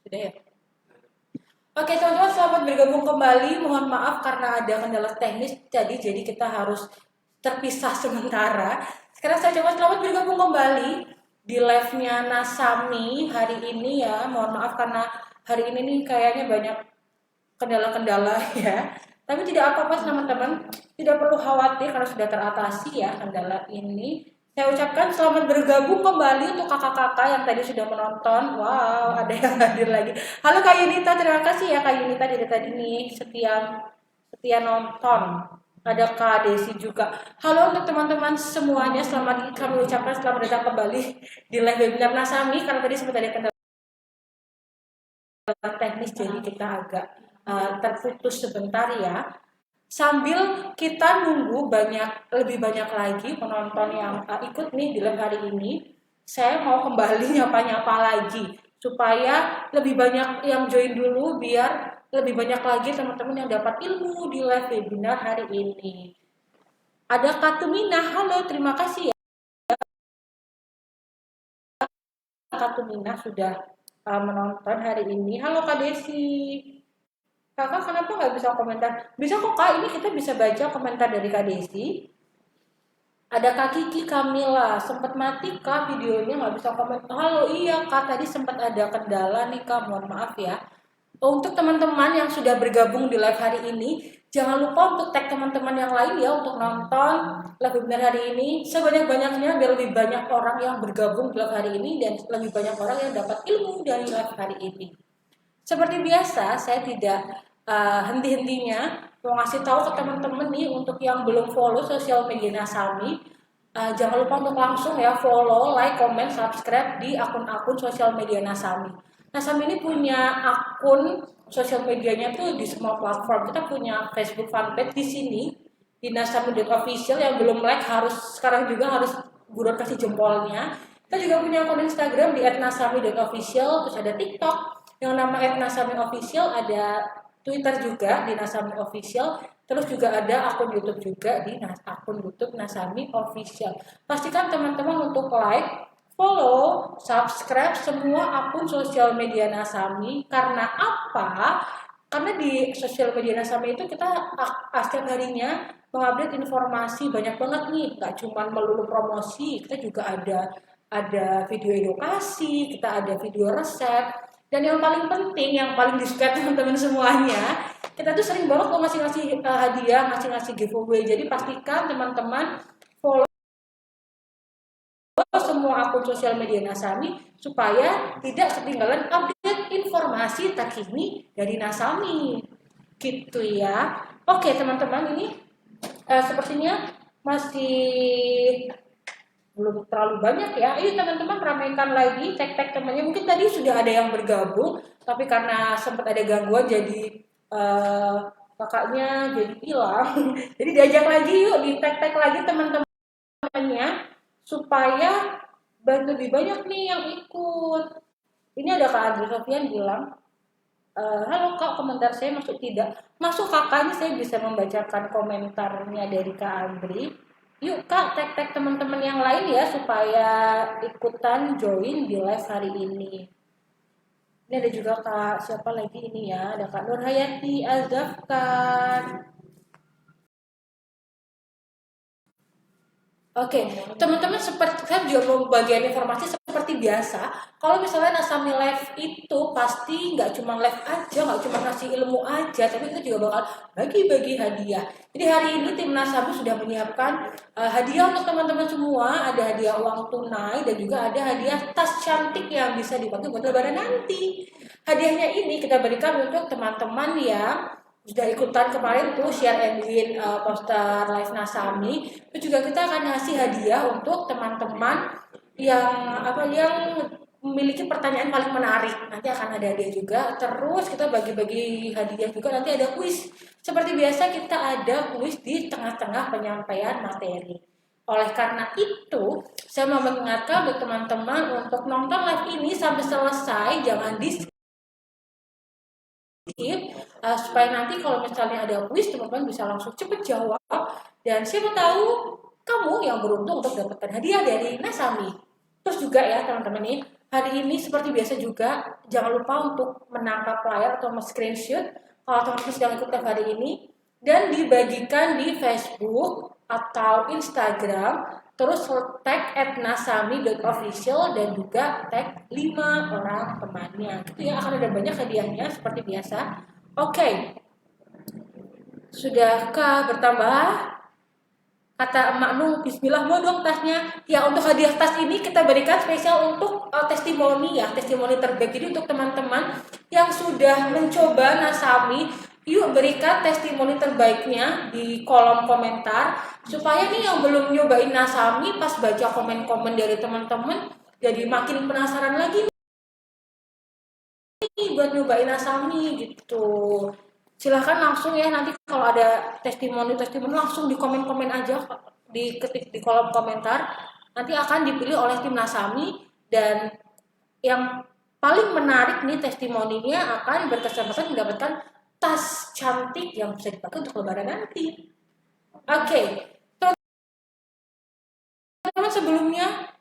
Sudah ya? Oke teman-teman, selamat bergabung kembali. Mohon maaf karena ada kendala teknis jadi kita harus terpisah sementara. Sekarang saya coba selamat bergabung kembali di live-nya Nasami hari ini ya. Mohon maaf karena hari ini nih kayaknya banyak kendala-kendala ya. Tapi tidak apa-apa teman-teman, tidak perlu khawatir karena sudah teratasi ya kendala ini. Saya ucapkan selamat bergabung kembali untuk kakak-kakak yang tadi sudah menonton. Wow, ada yang hadir lagi. Halo Kak Yunita, terima kasih ya Kak Yunita dari tadi nih setia nonton. Ada Kak Desi juga. Halo untuk teman-teman semuanya, selamat kami ucapkan selamat datang kembali di live webinar Nasami karena tadi sempat ada kendala teknis jadi kita agak terputus sebentar ya. Sambil kita nunggu lebih banyak lagi penonton yang ikut nih di live hari ini, saya mau kembali nyapa-nyapa lagi supaya lebih banyak yang join dulu biar lebih banyak lagi teman-teman yang dapat ilmu di live webinar hari ini. Ada Kak Tumina, halo, terima kasih ya Kak Tumina sudah menonton hari ini. Halo Kak Desi. Kakak kenapa nggak bisa komentar? Bisa kok Kak, ini kita bisa baca komentar dari Kak Desi. Ada Kak Kiki Kamila, sempat mati Kak videonya nggak bisa komentar. Halo iya Kak, tadi sempat ada kendala nih Kak, mohon maaf ya. Untuk teman-teman yang sudah bergabung di live hari ini, jangan lupa untuk tag teman-teman yang lain ya untuk nonton live webinar hari ini. Sebanyak-banyaknya biar lebih banyak orang yang bergabung di live hari ini dan lebih banyak orang yang dapat ilmu dari live hari ini. Seperti biasa, saya tidak henti-hentinya mau ngasih tahu ke teman-teman nih untuk yang belum follow sosial media Nasami, jangan lupa untuk langsung ya follow, like, comment, subscribe di akun-akun sosial media Nasami. Nasami ini punya akun sosial medianya tuh di semua platform. Kita punya Facebook fanpage di sini di nasami.official, yang belum like sekarang juga harus buruan kasih jempolnya. Kita juga punya akun Instagram di @nasami.official, terus ada TikTok yang nama @nasami.official, ada Twitter juga di Nasami Official, terus juga ada akun YouTube juga di akun YouTube Nasami Official. Pastikan teman-teman untuk like, follow, subscribe semua akun sosial media Nasami. Karena apa? Karena di sosial media Nasami itu kita setiap harinya mengupdate informasi banyak banget nih, gak cuma melulu promosi, kita juga ada video edukasi, kita ada video resep, dan yang paling penting, yang paling disukai teman-teman semuanya, kita tuh sering banget mau ngasih-ngasih hadiah, ngasih-ngasih giveaway. Jadi pastikan teman-teman follow semua akun sosial media Nasami supaya tidak ketinggalan update informasi terkini dari Nasami. Gitu ya. Oke teman-teman, ini sepertinya masih belum terlalu banyak ya. Ayo teman-teman ramaikan lagi, tag temannya. Mungkin tadi sudah ada yang bergabung, tapi karena sempat ada gangguan jadi kakaknya jadi hilang. Jadi diajak lagi yuk, di tag lagi teman-temannya supaya lebih banyak nih yang ikut. Ini ada Kak Adri Sofian bilang, halo Kak, komentar saya masuk tidak? Masuk kakaknya, saya bisa membacakan komentarnya dari Kak Adri. Yuk Kak, tag teman-teman yang lain ya supaya ikutan join di live hari ini. Ini ada juga Kak, siapa lagi ini ya? Ada Kak Nur Hayati Azafkan. Oke, teman-teman, seperti saya juga mau bagian informasi seperti biasa. Kalau misalnya Nasami Live itu pasti nggak cuma live aja, nggak cuma ngasih ilmu aja, tapi kita juga bakal bagi-bagi hadiah. Jadi hari ini tim Nasami sudah menyiapkan hadiah untuk teman-teman semua. Ada hadiah uang tunai dan juga ada hadiah tas cantik yang bisa dipakai buat lebaran nanti. Hadiahnya ini kita berikan untuk teman-teman yang sudah ikutan kemarin tuh share and win poster live Nasami. Itu juga kita akan ngasih hadiah untuk teman-teman yang memiliki pertanyaan paling menarik. Nanti akan ada hadiah juga. Terus kita bagi-bagi hadiah juga, nanti ada kuis. Seperti biasa kita ada kuis di tengah-tengah penyampaian materi. Oleh karena itu, saya mau mengingatkan buat teman-teman untuk nonton live ini sampai selesai, jangan di supaya nanti kalau misalnya ada kuis, teman-teman bisa langsung cepet jawab, dan siapa tahu kamu yang beruntung untuk dapatkan hadiah dari Nasami. Terus juga ya teman-teman nih, hari ini seperti biasa juga, jangan lupa untuk menangkap layar atau screenshot kalau teman-teman sedang ikut live hari ini dan dibagikan di Facebook atau Instagram, terus tag @nasami.official dan juga tag 5 orang temannya. Itu ya, akan ada banyak hadiahnya seperti biasa. Oke. Sudahkah bertambah? Kata Emak Nuh, bismillah mau dong tasnya. Ya, untuk hadiah tas ini kita berikan spesial untuk testimoni ya, testimoni terbaik. Jadi untuk teman-teman yang sudah mencoba Nasami, yuk berikan testimoni terbaiknya di kolom komentar. Supaya nih yang belum nyobain Nasami, pas baca komen-komen dari teman-teman, jadi makin penasaran lagi nih buat nyobain Nasami gitu. Silahkan langsung ya, nanti kalau ada testimoni langsung di komen-komen aja, diketik di kolom komentar, nanti akan dipilih oleh tim Nasami dan yang paling menarik nih testimoninya akan berkesempatan mendapatkan tas cantik yang bisa dipakai untuk lebaran nanti. Oke. Teman-teman,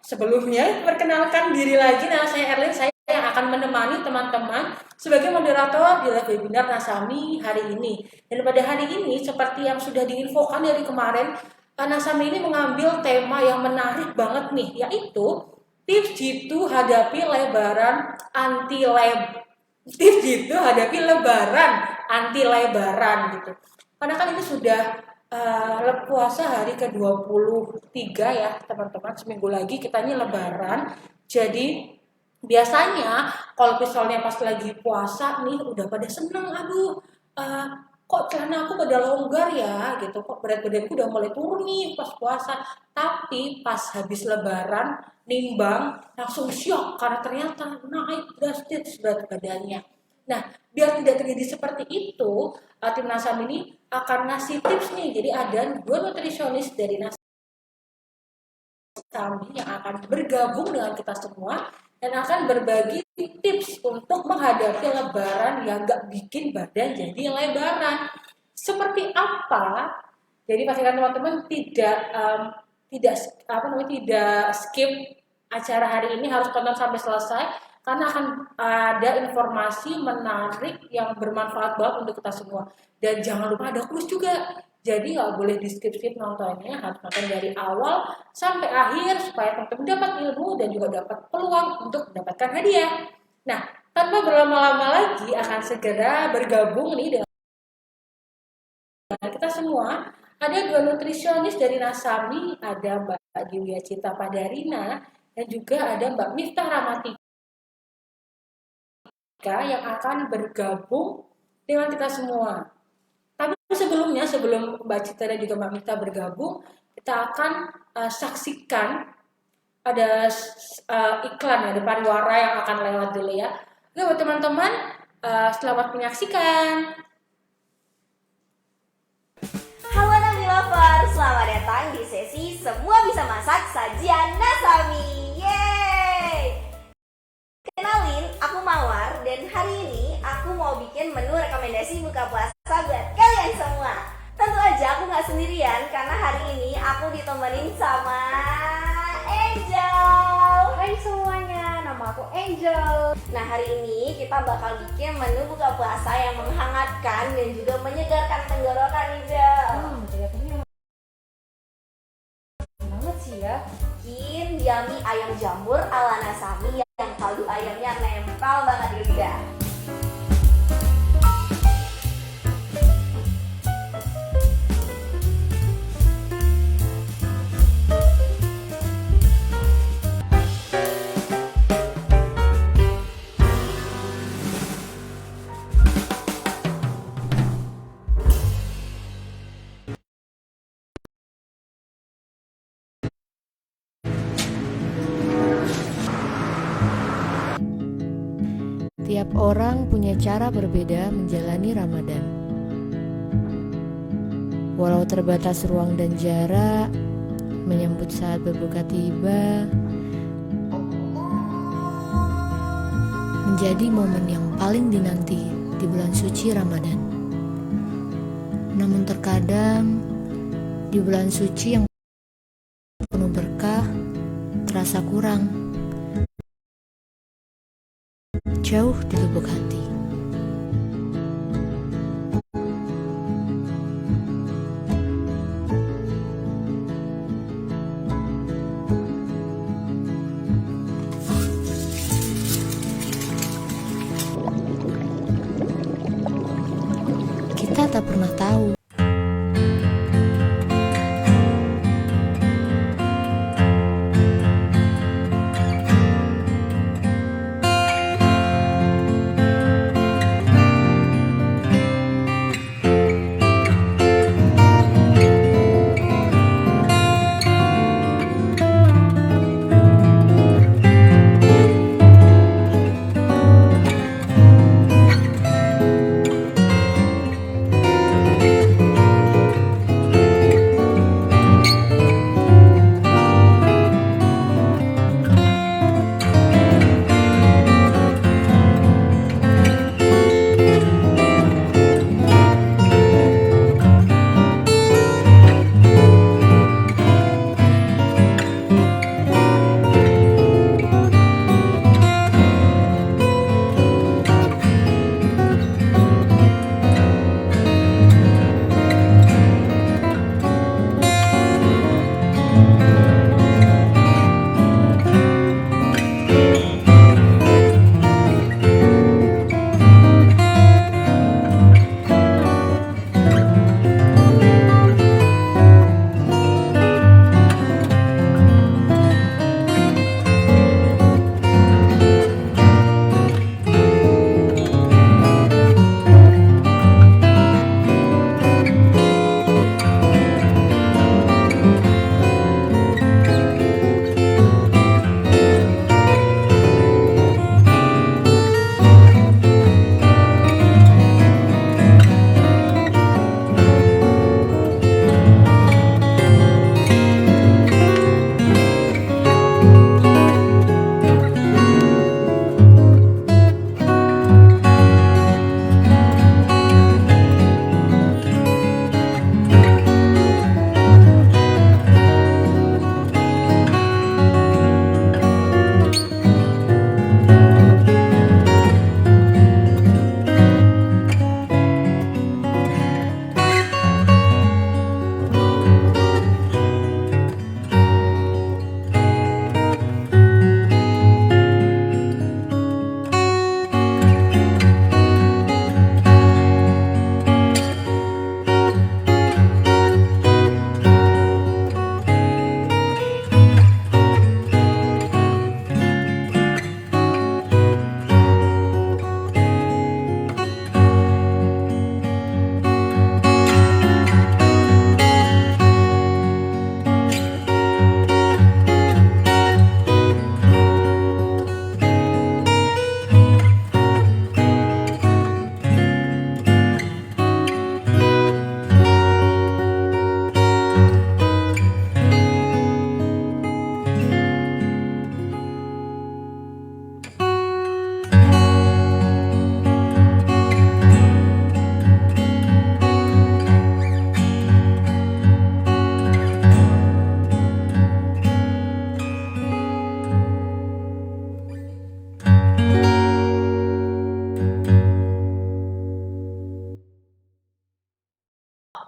sebelumnya perkenalkan diri lagi, nama saya Erlin, saya yang akan menemani teman-teman sebagai moderator di live webinar Nasami hari ini. Dan pada hari ini, seperti yang sudah diinfokan dari kemarin, Nasami ini mengambil tema yang menarik banget nih, yaitu tips jitu hadapi lebaran tips jitu hadapi lebaran anti lebaran gitu. Karena kan ini sudah puasa hari ke-23 ya teman-teman, seminggu lagi kita ini lebaran. Jadi biasanya kalau misalnya pas lagi puasa nih udah pada seneng, aduh kok celana aku pada longgar ya gitu, kok berat badanku udah mulai turun nih pas puasa. Tapi pas habis lebaran nimbang langsung syok karena ternyata naik drastis berat badannya. Nah, biar tidak terjadi seperti itu, tim Nasam ini akan ngasih tips nih. Jadi ada 2 nutrisionis dari Nasam yang akan bergabung dengan kita semua dan akan berbagi tips untuk menghadapi lebaran yang gak bikin badan jadi lebaran. Seperti apa? Jadi pastikan teman-teman tidak skip acara hari ini, harus tonton sampai selesai karena akan ada informasi menarik yang bermanfaat banget untuk kita semua. Dan jangan lupa ada kuis juga. Jadi nggak boleh di skip nontonnya, harus nonton dari awal sampai akhir supaya teman-teman dapat ilmu dan juga dapat peluang untuk mendapatkan hadiah. Nah, tanpa berlama-lama lagi akan segera bergabung nih dengan kita semua. Ada 2 nutrisionis dari Nasami, ada Mbak Diwia Cita Padarina dan juga ada Mbak Miftah Ramatika yang akan bergabung dengan kita semua. Tapi sebelum Mbak Cita dan juga Mbak Miftah bergabung, kita akan saksikan ada iklan ya, ada pariwara yang akan lewat dulu ya. Oke buat teman-teman, selamat menyaksikan. Halo Nami Lover, selamat datang di sesi Semua Bisa Masak Sajian Nasami. Yeay! Kenalin, aku Mawar dan hari ini aku mau bikin menu rekomendasi buka puasa buat kalian semua. Tentu aja aku gak sendirian karena hari ini aku ditemenin sama Angel. Hai semuanya, nama aku Angel. Nah hari ini kita bakal bikin menu buka puasa yang menghangatkan dan juga menyegarkan tenggorokan, Angel. Kelihatannya banget sih ya. Bikin yummy ayam jamur ala Nasami yang kaldu ayamnya nempel banget di lidah. Tiap orang punya cara berbeda menjalani Ramadan. Walau terbatas ruang dan jarak, menyambut saat berbuka tiba menjadi momen yang paling dinanti di bulan suci Ramadan. Namun terkadang di bulan suci yang penuh berkah terasa kurang. jauh di lubuk hati. Kita tak pernah tahu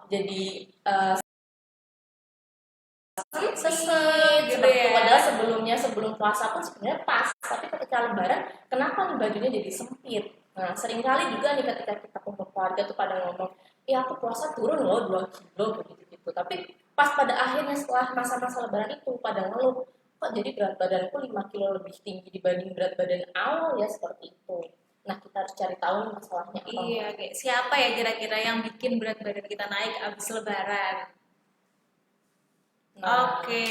jadi Seset gitu ya. padahal sebelum puasa pun sebenarnya pas, tapi ketika lebaran kenapa nih bajunya jadi sempit. Nah seringkali juga nih ketika kita kumpul keluarga tuh pada ngomong, aku puasa turun loh 2 kilo gitu, tapi pas pada akhirnya setelah masa-masa lebaran itu pada ngeluh, kok jadi berat badanku 5 kilo lebih tinggi dibanding berat badan awal ya, seperti itu. Nah kita harus cari tahu nih masalahnya apa. Iya, kayak siapa ya kira-kira yang bikin berat badan kita naik abis lebaran? Nah, Oke,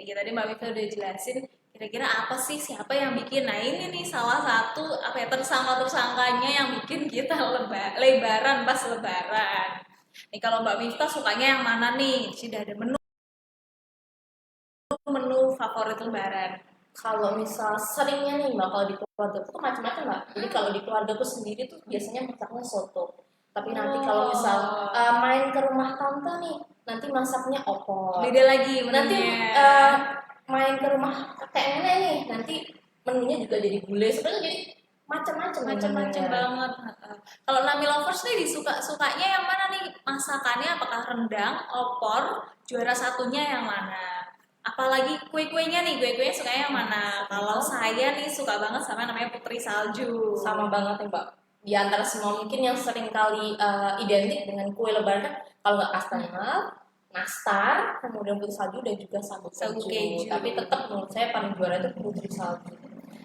ya tadi Mbak Mika udah jelasin kira-kira apa sih siapa yang bikin. Nah ini nih salah satu apa ya tersangka-tersangkanya yang bikin kita lebaran pas lebaran. Nih kalau Mbak Mifta sukanya yang mana nih? Sudah ada menu favorit lebaran. kalau misal seringnya nih mbak, kalau di keluarga tuh macam-macam mbak. Jadi kalau di keluarga tuh sendiri tuh biasanya masaknya soto. Tapi nanti kalau misal main ke rumah tante nih, nanti masaknya opor. Beda lagi menunya. Nanti main ke rumah kakek nenek nih, nanti menunya juga jadi gulai. Sebenarnya jadi macam-macam banget. Kalau Nami Lovers nih sukanya yang mana nih masakannya? Apakah rendang, opor, juara satunya yang mana? Apalagi kue-kuenya nih, kue-kuenya sukanya yang mana? Kalau saya nih suka banget sama namanya Putri Salju. Sama banget nih Mbak. Di antara semua mungkin yang sering kali identik dengan kue lebaran kan, kalau nggak kastengel, nastar, kemudian putri salju dan juga sagu keju. Tapi tetap menurut saya paling juara itu putri salju.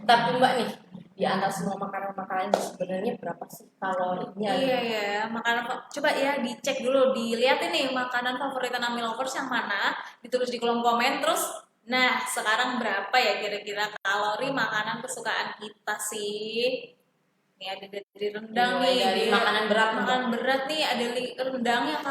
Tapi Mbak nih, di antara semua makanan-makanan ini sebenarnya berapa sih kalorinya? Iya ya, makanan coba ya dicek dulu, dilihat ini makanan favorit Nami Lovers yang mana, ditulis di kolom komen terus. Nah, sekarang berapa ya kira-kira kalori makanan kesukaan kita sih? Nih ada dari rendang nih, dari makanan berat. Makanan berat nih ada rendang yang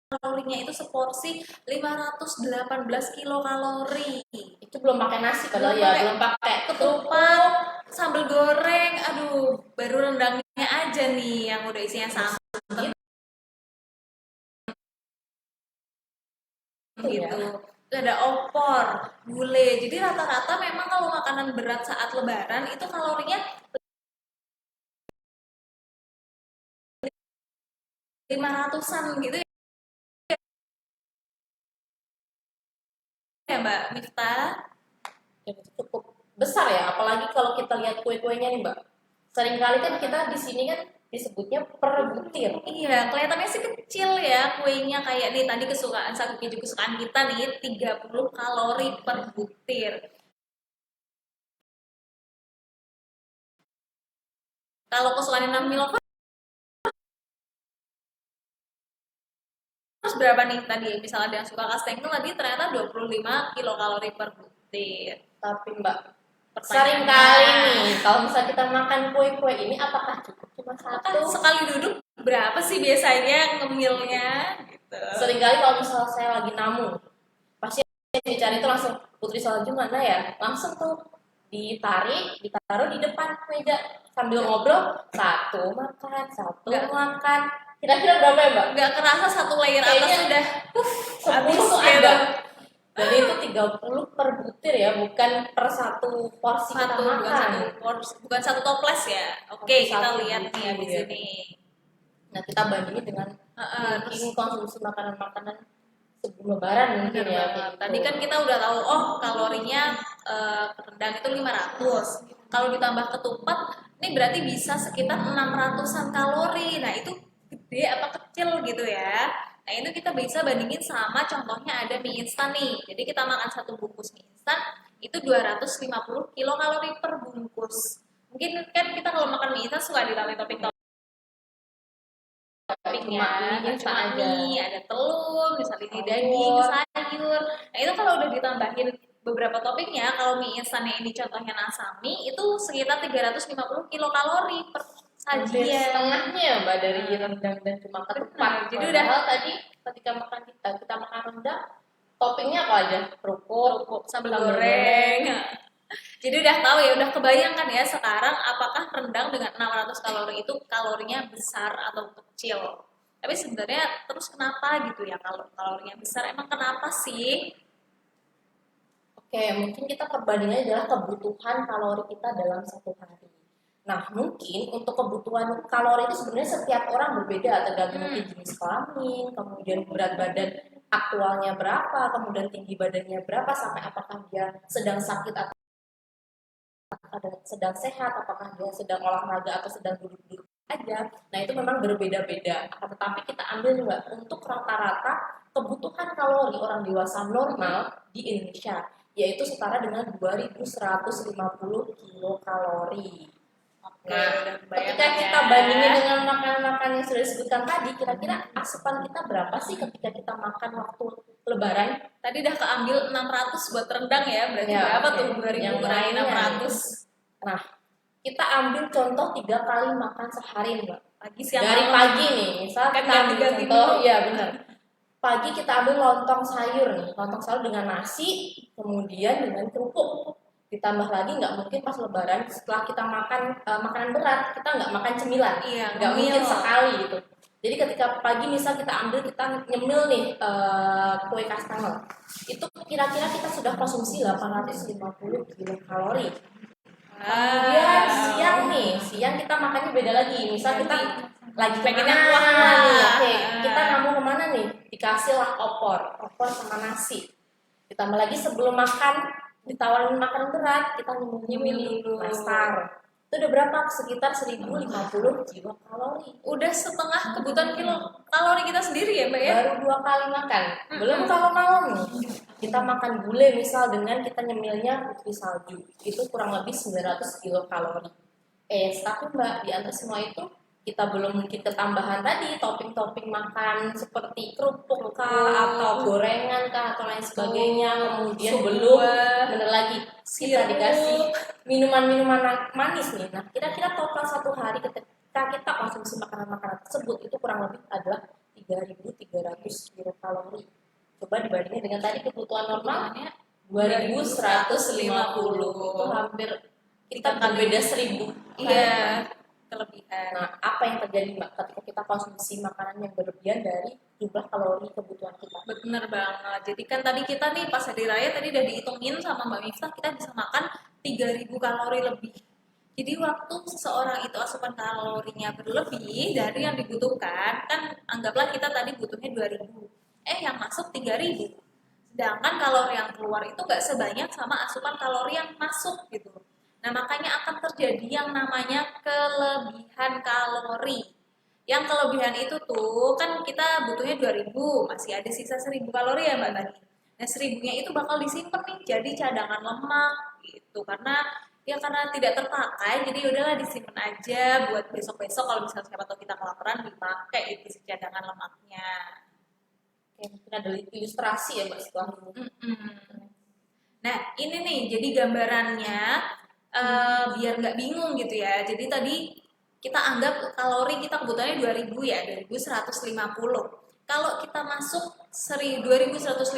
kalorinya itu seporsi 518 kilokalori. Itu belum pakai nasi padahal ya, belum pakai ketupat, sambal goreng, aduh, baru rendangnya aja nih yang udah isinya santan gitu. Terus ada opor, gulai. Jadi rata-rata memang kalau makanan berat saat lebaran itu kalorinya 500-an gitu ya Mbak Miftah. Cukup besar ya, apalagi kalau kita lihat kue-kuenya nih Mbak. Seringkali kan kita di sini kan disebutnya per butir. Iya, kelihatannya sih kecil ya kuenya, kayak nih tadi sagu keju kesukaan kita nih 30 kalori per butir. Kalau kesukaan Nami Lovers terus berapa nih tadi? Misalnya ada yang suka kastengel tadi ternyata 25 kilokalori per butir. Tapi Mbak, seringkali nih kalau misalnya kita makan kue-kue ini apakah cukup cuma satu? Sekali duduk berapa sih biasanya ngemilnya gitu. Seringkali kalau misalnya saya lagi namu, pasti yang dicari itu langsung putri salju mana ya? Langsung tuh ditaruh di depan meja sambil ngobrol, satu makan. Kira-kira berapa ya Mbak? Nggak kerasa satu layer atas sudah habis tuh ada. Dan itu 30 per butir ya, bukan per satu porsi kita makan. Bukan satu toples ya. Oke, kita lihat nih di sini. Nah, kita bandingin dengan mungkin konsumsi makanan-makanan sebelum lebaran mungkin ya. Gitu. Tadi kan kita udah tahu, kalorinya rendang itu 500. Kalau ditambah ketupat, ini berarti bisa sekitar 600-an kalori. Nah, itu gede apa kecil gitu ya. Nah, itu kita bisa bandingin sama contohnya ada mie instan nih. Jadi kita makan satu bungkus mie instan itu 250 kilokalori per bungkus. Mungkin kan kita kalau makan mie instan suka ditambahin toppingnya. Cuma mie, ada telur, misalnya ini daging, sayur. Nah, itu kalau udah ditambahin beberapa toppingnya, kalau mie instannya ini contohnya Nasami itu sekitar 350 kilokalori per sajian. Setengahnya Mbak dari rendang dan cuma ketupat. Jadi udah tadi ketika kita makan rendang, toppingnya apa aja? Kerupuk, sambal goreng. Jadi udah tahu ya, udah kebayangkan ya sekarang apakah rendang dengan 600 kalori itu kalorinya besar atau kecil. Tapi sebenarnya terus kenapa gitu ya kalau kalorinya besar, emang kenapa sih? Oke, mungkin kita perbandingannya adalah kebutuhan kalori kita dalam satu hari. Nah, mungkin untuk kebutuhan kalori itu sebenarnya setiap orang berbeda, tergantung mungkin jenis kelamin, kemudian berat badan aktualnya berapa, kemudian tinggi badannya berapa, sampai apakah dia sedang sakit atau sedang sehat, apakah dia sedang olahraga atau sedang duduk-duduk aja. Nah, itu memang berbeda-beda. Tetapi kita ambil juga untuk rata-rata kebutuhan kalori orang dewasa normal di Indonesia, yaitu setara dengan 2150 kilokalori. Nah, ketika kita bandingin dengan makanan-makanan yang sudah disebutkan tadi, kira-kira asupan kita berapa sih ketika kita makan waktu lebaran? Tadi udah keambil 600 buat rendang ya, berarti ya, berapa tuh 2000 kurangi 600? Nah, kita ambil contoh 3 kali makan sehari Mbak. Pagi, siang, dari pagi nih, misal kan kita ambil contoh, iya benar. Pagi kita ambil lontong sayur nih, lontong sayur dengan nasi, kemudian dengan kerupuk. Ditambah lagi nggak mungkin pas lebaran setelah kita makan makanan berat kita nggak makan cemilan, nggak mungkin sekali gitu. Jadi ketika pagi misal kita nyemil nih kue kastengel, itu kira-kira kita sudah konsumsi 850 kilokalori. Kemudian siang kita makannya beda lagi. Misal kita lagi pengen kemana yang kuah-kuah. nih, oke, kita nggak mau kemana nih, dikasih lah opor sama nasi. Ditambah lagi sebelum makan ditawarin makan berat, kita nyemil dulu nastar. Itu udah berapa? Sekitar 1050 kilokalori. Udah setengah kebutuhan kalori kita sendiri ya Mbak ya. Baru 2 kali makan. Belum kalau malam nih. Kita makan gulai misal dengan kita nyemilnya putri salju. Itu kurang lebih 900 kilokalori. Tapi Mbak, di antara semua itu kita belum mungkin ketambahan tadi topping-topping makan seperti kerupuk kah atau gorengan kah atau lain sebagainya. Kemudian belum bener lagi kita dikasih minuman-minuman manis nih. Nah, kira-kira total satu hari ketika kita konsumsi makanan-makanan tersebut itu kurang lebih adalah 3.300 kilokalori. Coba dibandingin dengan tadi kebutuhan normalnya 2.150. Itu hampir kita berbeda 1.000. Iya, kelebihan. Nah, apa yang terjadi Mbak ketika kita konsumsi makanan yang berlebihan dari jumlah kalori kebutuhan kita? Bener banget. Jadi kan tadi kita nih pas hari raya tadi udah dihitungin sama Mbak Miftah, kita bisa makan 3.000 kalori lebih. Jadi waktu seseorang itu asupan kalorinya berlebih dari yang dibutuhkan, kan anggaplah kita tadi butuhnya 2.000. Yang masuk 3.000. Sedangkan kalori yang keluar itu gak sebanyak sama asupan kalori yang masuk gitu. Nah, makanya akan terjadi yang namanya kelebihan kalori. Yang kelebihan itu tuh kan kita butuhnya 2.000, masih ada sisa 1.000 kalori ya Mbak tadi. Nah, 1.000-nya itu bakal disimpan nih jadi cadangan lemak gitu. Karena tidak terpakai, jadi udahlah disimpan aja buat besok-besok kalau misalnya siapa tahu kita kelaparan dipakai itu si cadangan lemaknya. Oke, mungkin ada ilustrasi ya Mbak setelah ini. Nah, ini nih jadi gambarannya biar nggak bingung gitu ya. Jadi tadi kita anggap kalori kita kebutuhannya 2.000 ya, 2.150. Kalau kita masuk 2.150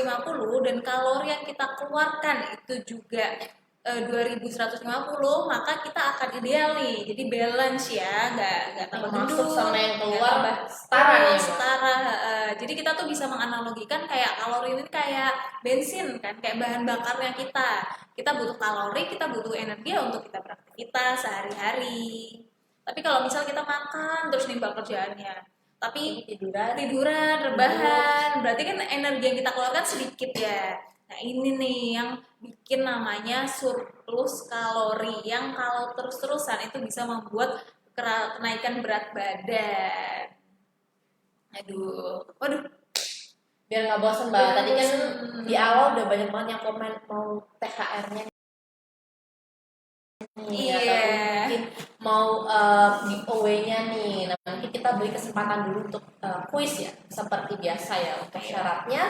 dan kalori yang kita keluarkan itu juga 2.150, maka kita akan ideal nih. Jadi balance ya, nggak tambah Masuk sama yang keluar setara setara ya, setara. Jadi kita tuh bisa menganalogikan kayak kalori ini kayak bensin kan, kayak bahan bakarnya kita. Kita butuh kalori, kita butuh energi untuk kita beraktivitas sehari-hari. Tapi kalau misal kita makan terus nimbang kerjaannya, tapi tiduran, rebahan, berarti kan energi yang kita keluarkan sedikit ya. Nah, ini nih yang bikin namanya surplus kalori, yang kalau terus-terusan itu bisa membuat kenaikan berat badan. Waduh. Biar nggak bosan Mbak. Tadi kan di awal udah banyak banget yang komen mau THR-nya nih, atau mungkin mau giveaway-nya nih. Nah, nanti kita beri kesempatan dulu untuk kuis ya, seperti biasa ya. Untuk syaratnya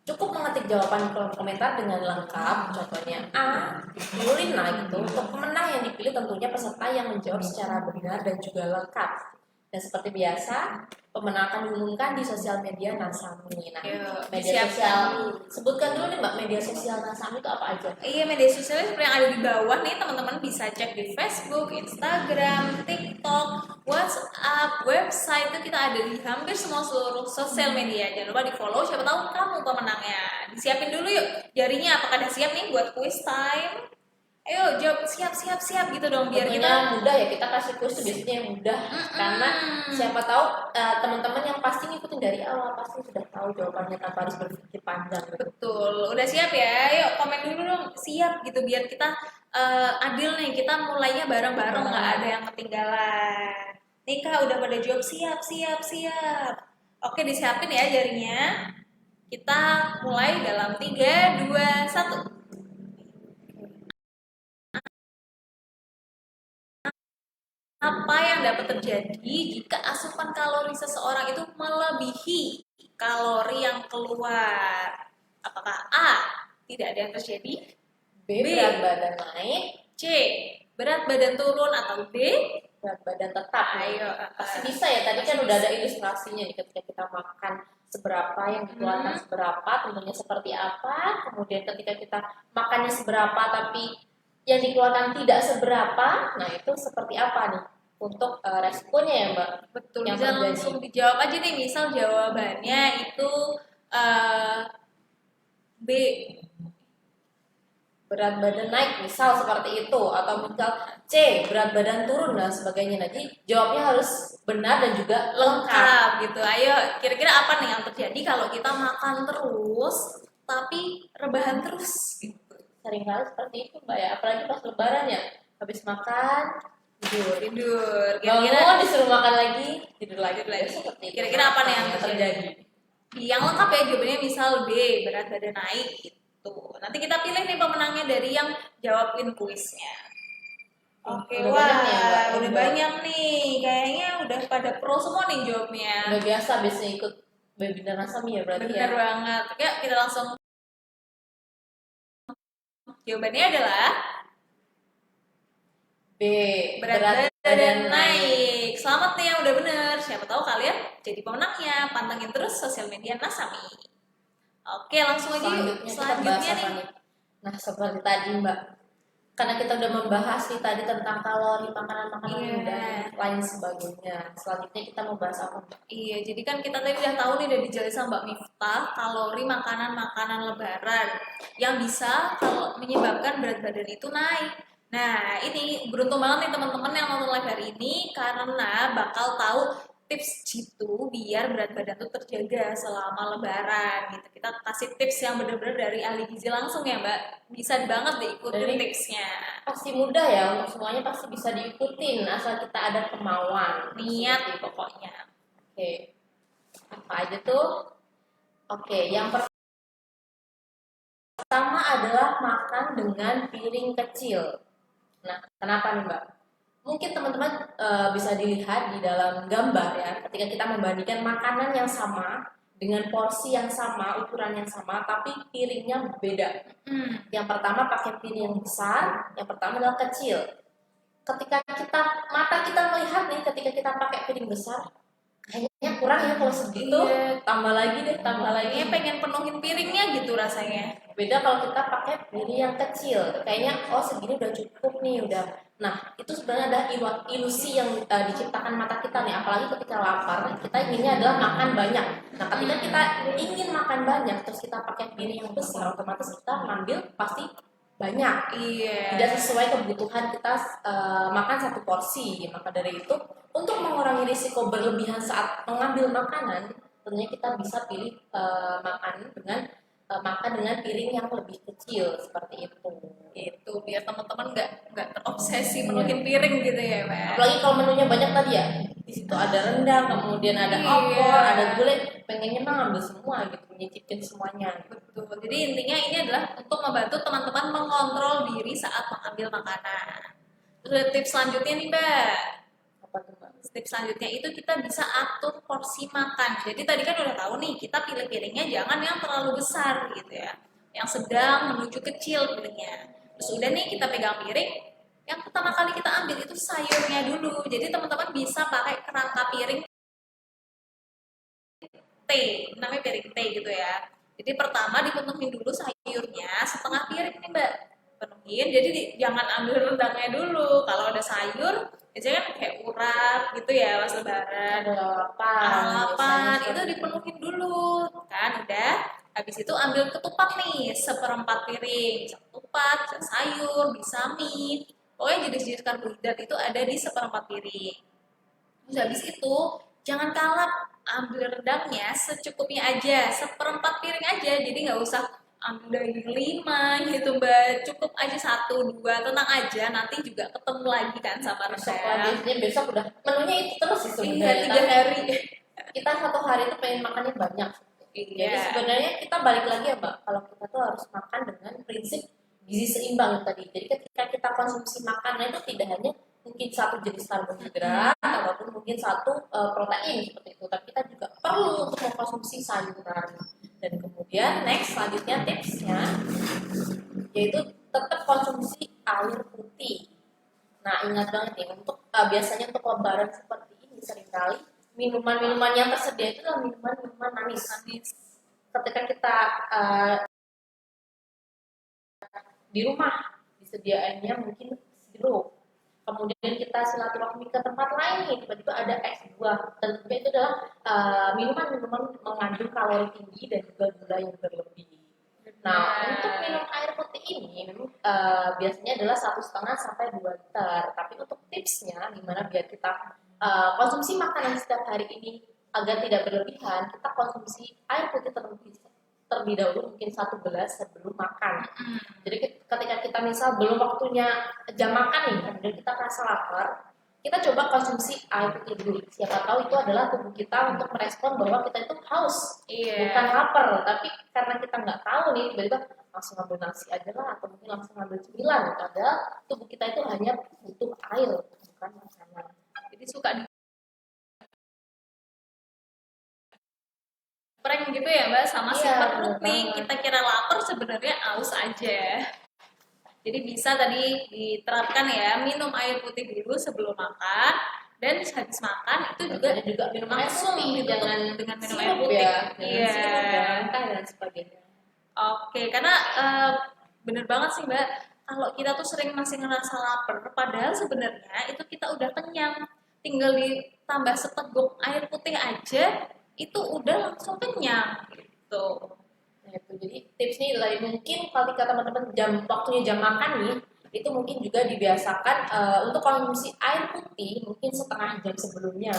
cukup mengetik jawaban di kolom komentar dengan lengkap. Contohnya A, dipilih nah gitu. Untuk pemenang yang dipilih tentunya peserta yang menjawab secara benar dan juga lengkap. Dan seperti biasa, pemenang akan diumumkan di sosial media Nasami. Nah, media sosial, sebutkan dulu nih Mbak, media sosial Nasami itu apa aja? Iya, media sosialnya seperti yang ada di bawah nih, teman-teman bisa cek di Facebook, Instagram, TikTok, WhatsApp, website, itu kita ada di hampir seluruh sosial media. Jangan lupa di follow, siapa tahu kamu pemenangnya. Disiapin dulu yuk jarinya, apakah udah siap nih buat quiz time? Ayo jawab siap gitu dong biar kita mudah ya, kita kasih kuis biasanya yang mudah karena siapa tahu teman-teman yang pasti ngikutin dari awal pasti sudah tahu jawabannya tanpa harus berpikir panjang gitu. Betul, udah siap ya? Yuk komen dulu dong siap gitu biar kita adil nih, kita mulainya bareng-bareng nggak ada yang ketinggalan. Nika udah pada jawab siap. Oke, disiapin ya jarinya. Kita mulai dalam 3, 2, 1. Apa yang dapat terjadi jika asupan kalori seseorang itu melebihi kalori yang keluar? Apakah A, tidak ada yang terjadi? B, berat badan naik. C, berat badan turun. Atau D, berat badan tetap. Ayo, pasti bisa ya, tadi kan udah ada ilustrasinya nih ketika kita makan seberapa yang dikeluarkan seberapa, tentunya seperti apa. Kemudian ketika kita makannya seberapa tapi yang dikeluarkan tidak seberapa, nah itu seperti apa nih untuk responnya ya Mbak? Betul, yang bisa terjadi. langsung dijawab aja nih. Misal jawabannya itu B. berat badan naik, misal seperti itu, atau misal C, berat badan turun dan sebagainya. Jadi jawabnya harus benar dan juga lengkap. lengkap gitu. Ayo, kira-kira apa nih yang terjadi kalau kita makan terus tapi rebahan terus gitu. Seringkali seperti itu Mbak ya, apalagi pas lebaran ya, habis makan tidur, Tidur. bangun Kira-kira disuruh makan lagi, tidur lagi. Tidur lagi. Seperti itu. Kira-kira apa nih yang terjadi? yang lengkap ya jawabannya misal B, berat badan naik gitu. Nanti kita pilih nih pemenangnya dari yang jawabin kuisnya. Oke, Udah wah, banyak nih ya, Mbak? udah banyak nih. Kayaknya udah pada pro semua nih jawabnya. Udah biasa biasanya ikut webinar Nasami ya berarti Bener ya. banget. Ya, kita langsung. Jawabannya adalah B, berat badan naik. Selamat nih yang udah bener. Siapa tahu kalian jadi pemenangnya. Pantengin terus sosial media Nasami. Oke, langsung aja yuk. Selanjutnya kita bahas Selanjutnya apa nih. nih? Nah, seperti tadi Mbak, karena kita udah membahas nih tadi tentang kalori, makanan-makanan Iya. dan lain sebagainya. Selanjutnya kita mau bahas apa Mbak? Iya, jadi kan kita tadi udah tahu nih udah dijelasin sama Mbak Miftah kalori makanan-makanan lebaran yang bisa kalau menyebabkan berat badan itu naik. Nah, ini beruntung banget nih teman-teman yang nonton live hari ini karena bakal tahu tips jitu biar berat badan tuh terjaga selama lebaran gitu. Kita kasih tips yang benar-benar dari ahli gizi langsung ya Mbak. Bisa banget diikutin Dari- tipsnya. Pasti mudah ya, untuk semuanya pasti bisa diikutin asal kita ada kemauan, Niat Seperti itu. pokoknya. Oke, apa aja tuh? Oke, yang pertama adalah makan dengan piring kecil. Nah, kenapa nih Mbak? Mungkin teman-teman bisa dilihat di dalam gambar ya, ketika kita membandingkan makanan yang sama dengan porsi yang sama, ukuran yang sama, tapi piringnya beda. Yang pertama pakai piring yang besar, yang pertama adalah kecil. Ketika mata kita melihat nih, ketika kita pakai piring besar, kayaknya kurang ya kalau segitu. Iya. Tambah lagi deh, tambah lagi. Kayaknya pengen penuhin piringnya gitu rasanya. Beda kalau kita pakai piring yang kecil, kayaknya oh segini udah cukup nih, udah. Nah, itu sebenarnya ada ilusi yang diciptakan mata kita nih, apalagi ketika lapar, kita inginnya adalah makan banyak. Nah, ketika kita ingin makan banyak, terus kita pakai piring yang besar, otomatis kita ngambil pasti banyak. Iya. Tidak sesuai kebutuhan kita makan satu porsi. Maka dari itu, untuk mengurangi risiko berlebihan saat mengambil makanan, tentunya kita bisa pilih makan dengan piring yang lebih kecil seperti itu. Itu biar teman-teman nggak terobsesi menuhin piring gitu ya Mbak. Apalagi kalau menunya banyak tadi ya, di situ ada rendang, kemudian ada Iya. opor, ada gulai, pengennya mah ngambil semua gitu, nyicipin semuanya. Betul. Jadi intinya ini adalah untuk membantu teman-teman mengontrol diri saat mengambil makanan. Terus ada tips selanjutnya nih Mbak. Apa tuh Mbak? Tips selanjutnya itu kita bisa atur porsi makan. Jadi tadi kan udah tahu nih, kita pilih piringnya jangan yang terlalu besar gitu ya. Yang sedang menuju kecil piringnya. Terus udah nih kita pegang piring, yang pertama kali kita ambil itu sayurnya dulu. Jadi teman-teman bisa pakai kerangka piring T, namanya piring T gitu ya. Jadi pertama dipenuhin dulu sayurnya, setengah piring nih Mbak. Penuhin, jadi jangan ambil rendangnya dulu. Kalau ada sayur, biasanya kan kayak urap gitu ya pas lebaran. Ada lalapan. Lalapan biasanya itu seperti dipenuhin dulu kan udah. Habis itu ambil ketupat nih seperempat piring, bisa ketupat, bisa sayur, bisa mie. Pokoknya jenis-jenis karbohidrat itu ada di seperempat piring. Terus habis itu jangan kalap, ambil rendangnya secukupnya aja, seperempat piring aja. Jadi nggak usah ambil daging 5 gitu Mbak, cukup aja 1, 2, tenang aja, nanti juga ketemu lagi kan sama besok rendang. biasanya besok udah menunya itu terus sih Iya, sebenarnya. 3 hari. Kita satu hari itu pengen makannya banyak. Jadi Iya. sebenarnya kita balik lagi ya Mbak, kalau kita tuh harus makan dengan prinsip gizi seimbang tadi. Jadi ketika kita konsumsi makanan itu tidak hanya mungkin satu jenis karbohidrat ataupun mungkin satu protein seperti itu, tapi kita juga perlu untuk mengkonsumsi sayuran. Dan kemudian next selanjutnya tipsnya yaitu tetap konsumsi air putih. Nah ingat banget ya, untuk biasanya untuk lebaran seperti ini seringkali minuman-minuman yang tersedia itu adalah minuman-minuman manis. Ketika kita di rumah disediaannya mungkin sirup, kemudian kita silaturahmi ke tempat lain nih, tiba-tiba ada es buah, tentunya itu adalah minuman-minuman mengandung kalori tinggi dan juga gula yang berlebih. Nah, untuk minum air putih seperti ini memang biasanya adalah 1,5 sampai 2 liter. Tapi untuk tipsnya gimana biar kita konsumsi makanan setiap hari ini agar tidak berlebihan, kita konsumsi air putih terlebih dahulu mungkin 1 gelas sebelum makan. Jadi ketika kita misal belum waktunya jam makan nih, kemudian kita merasa lapar, kita coba konsumsi air putih dulu. Siapa tahu itu adalah tubuh kita untuk merespon bahwa kita itu haus, bukan lapar. Tapi karena kita nggak tahu nih, tiba-tiba langsung ambil nasi aja lah, atau mungkin langsung ambil cemilan. Padahal tubuh kita itu hanya butuh air, bukan makanan. Jadi suka di prank gitu ya Mbak, sama si Iya, perut bener nih. banget. Kita kira lapar, sebenarnya aus aja. Jadi bisa tadi diterapkan ya, minum air putih dulu sebelum makan, dan habis makan itu juga Dan juga minum air langsung putih, ditutup jangan dengan minum air sirup putih. ya, Iya. jangan sirup, jangan teh dan sebagainya. Oke, karena bener banget sih Mbak, kalau kita tuh sering masih ngerasa lapar, padahal sebenarnya itu kita udah kenyang, tinggal ditambah seteguk air putih aja, itu udah langsung kenyang gitu. Nah, itu jadi tips nih dari mungkin kalau kata teman-teman waktunya jam makan nih, itu mungkin juga dibiasakan untuk konsumsi air putih mungkin setengah jam sebelumnya.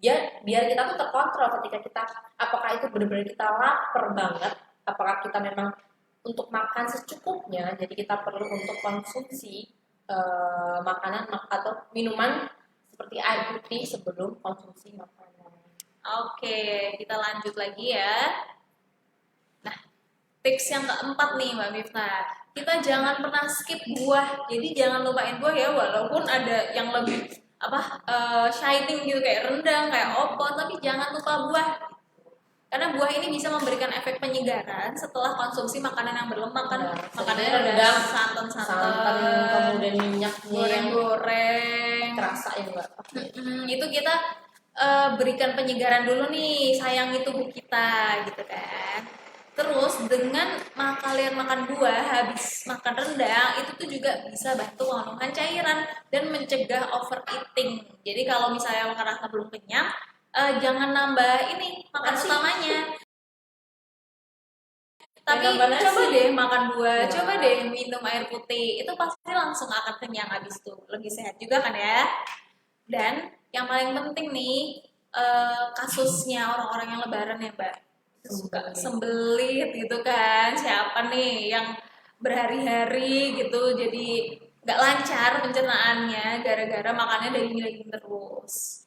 Biar kita tuh terkontrol ketika kita apakah itu benar-benar kita lapar banget, apakah kita memang untuk makan secukupnya, jadi kita perlu untuk konsumsi makanan atau minuman seperti air putih sebelum konsumsi makanan. Oke, kita lanjut lagi ya. Nah, tips yang keempat nih Mbak Miftah, kita jangan pernah skip buah. Jadi jangan lupain buah ya, walaupun ada yang lebih shining gitu kayak rendang, kayak opor, tapi jangan lupa buah. Karena buah ini bisa memberikan efek penyegaran setelah konsumsi makanan yang berlemak kan. Ya, Makanannya rendang, udah santan, santan-santan, kemudian minyaknya yang goreng-goreng. terasa ya Mbak. Itu kita berikan penyegaran dulu nih, sayangi tubuh kita gitu kan. Terus dengan kalian makan buah habis makan rendang itu tuh juga bisa bantu memenuhkan cairan dan mencegah overeating. Jadi kalau misalnya merasa belum kenyang, jangan nambah ini makan utamanya. Tapi nambah nasi. coba deh makan buah, coba deh minum air putih, itu pasti langsung akan kenyang habis itu. Lebih sehat juga kan ya. Dan yang paling penting nih, kasusnya orang-orang yang lebaran ya Mbak, suka sembelit gitu kan, siapa nih yang berhari-hari gitu jadi nggak lancar pencernaannya gara-gara makannya daging-daging terus.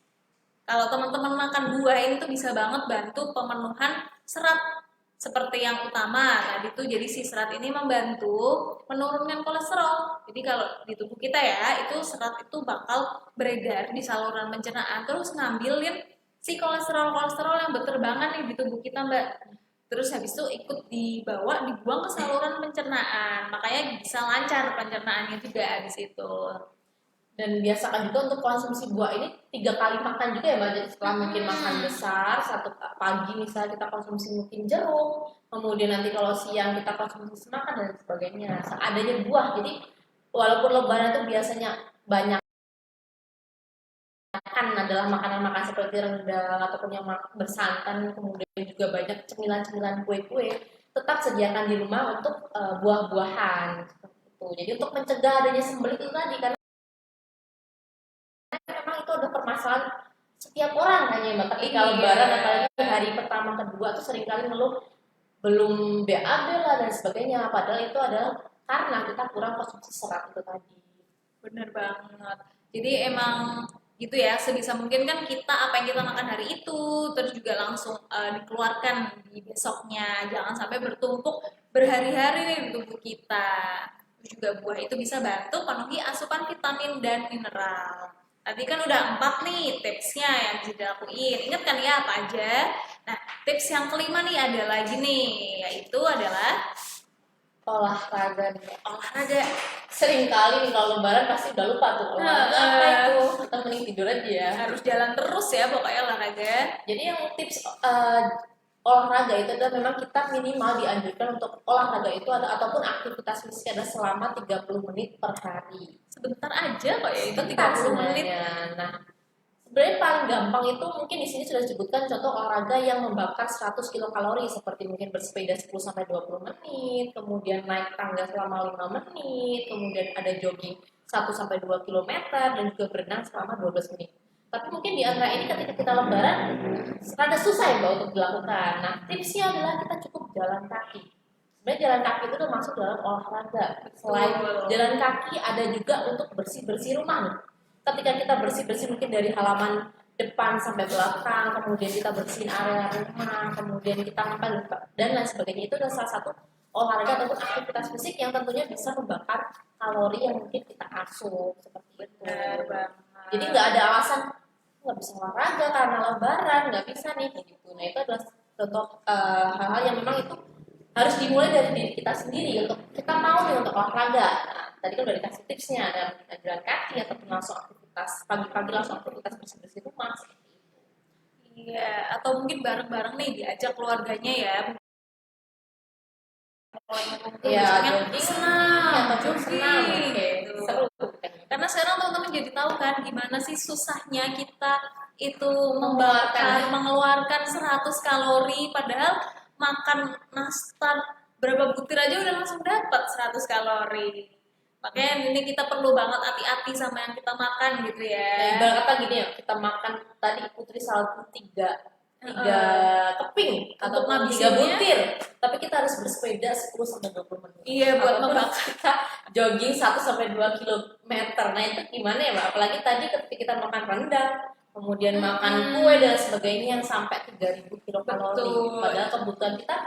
Kalau teman-teman makan buah ini tuh bisa banget bantu pemenuhan serat seperti yang utama tadi tuh, jadi si serat ini membantu menurunkan kolesterol. Jadi kalau di tubuh kita ya, itu serat itu bakal beredar di saluran pencernaan terus ngambilin si kolesterol yang berterbangan nih di tubuh kita Mbak. Terus habis itu ikut dibuang ke saluran pencernaan, makanya bisa lancar pencernaannya juga habis itu. Dan biasakan juga untuk konsumsi buah ini 3 kali makan juga ya Mbak. Jadi setelah mungkin makan besar, satu pagi misalnya kita konsumsi mungkin jeruk, kemudian nanti kalau siang kita konsumsi semakan dan sebagainya. Seadanya buah. Jadi walaupun lebaran itu biasanya banyak makan adalah makanan-makanan seperti rendang ataupun yang bersantan, kemudian juga banyak cemilan-cemilan kue-kue, tetap sediakan di rumah untuk buah-buahan seperti itu. Jadi untuk mencegah adanya sembelit itu tadi, karena memang itu ada permasalahan setiap orang kayaknya Mbak. Ketika lebaran apalagi hari pertama kedua tuh seringkali ngeluh belum BAB lah dan sebagainya. Padahal itu adalah karena kita kurang konsumsi serat itu tadi. Bener banget. Jadi emang gitu ya, sebisa mungkin kan kita apa yang kita makan hari itu terus juga langsung dikeluarkan di besoknya, jangan sampai bertumpuk berhari-hari nih di tubuh kita. Terus juga buah itu bisa bantu penuhi asupan vitamin dan mineral. Tadi kan udah 4 nih tipsnya yang bisa dilakuin. Ingat kan ya apa aja? Nah, tips yang kelima nih ada lagi nih, yaitu adalah Olahraga. Sering kali nih kalau lebaran pasti udah lupa tuh olahraga apa itu, atau mending tidur aja ya. Harus jalan terus ya pokoknya olahraga. Jadi yang tips olahraga itu adalah memang kita minimal dianjurkan untuk olahraga itu ataupun aktivitas fisik adalah selama 30 menit per hari. Sebentar aja kok ya, itu 30 Sebentar menit. sebenarnya. Nah, Sebenarnya paling gampang itu mungkin di sini sudah disebutkan contoh olahraga yang membakar 100 kilokalori seperti mungkin bersepeda 10 sampai 20 menit, kemudian naik tangga selama 5 menit, kemudian ada jogging 1 sampai 2 kilometer dan juga berenang selama 12 menit. Tapi mungkin di antara ini ketika kita lebaran rada susah ya Mbak untuk dilakukan. Nah, tipsnya adalah kita cukup jalan kaki. Sebenarnya jalan kaki itu termasuk dalam olahraga. Selain jalan kaki ada juga untuk bersih-bersih rumah nih. Ketika kita bersih-bersih mungkin dari halaman depan sampai belakang, kemudian kita bersihin area rumah, kemudian kita ngepel dan lain sebagainya, itu adalah salah satu olahraga ataupun aktivitas fisik yang tentunya bisa membakar kalori yang mungkin kita asup seperti itu. Jadi nggak ada alasan nggak bisa olahraga karena lebaran, nggak bisa nih gitu. Nah itu adalah contoh hal-hal yang memang itu harus dimulai dari diri kita sendiri untuk kita mau nih untuk olahraga. Nah, tadi kan udah dikasih tipsnya, ada mungkin jalan kaki ataupun langsung aktivitas pagi-pagi langsung aktivitas bersih-bersih rumah seperti itu. Iya, atau mungkin bareng-bareng nih diajak keluarganya ya. Iya, Misalnya senam, ataupun senam, jogging, oke, gitu. seru. Karena sekarang teman-teman jadi tahu kan gimana sih susahnya kita itu mengeluarkan 100 kalori, padahal makan nastar berapa butir aja udah langsung dapat 100 kalori. Makanya ini kita perlu banget hati-hati sama yang kita makan gitu Nah, ya. ibarat kata gini ya, kita makan tadi Putri salju tiga keping atau Untuk 3 ngabisinnya. butir, tapi kita harus bersepeda 10 sampai 20 menit. Iya, buat Ataupun membakar. kita jogging 1 sampai 2 kilometer. Nah, itu gimana ya, Mbak? Apalagi tadi ketika kita makan rendang, kemudian makan kue dan sebagainya yang sampai 3000 kilokalori. Betul. Padahal kebutuhan kita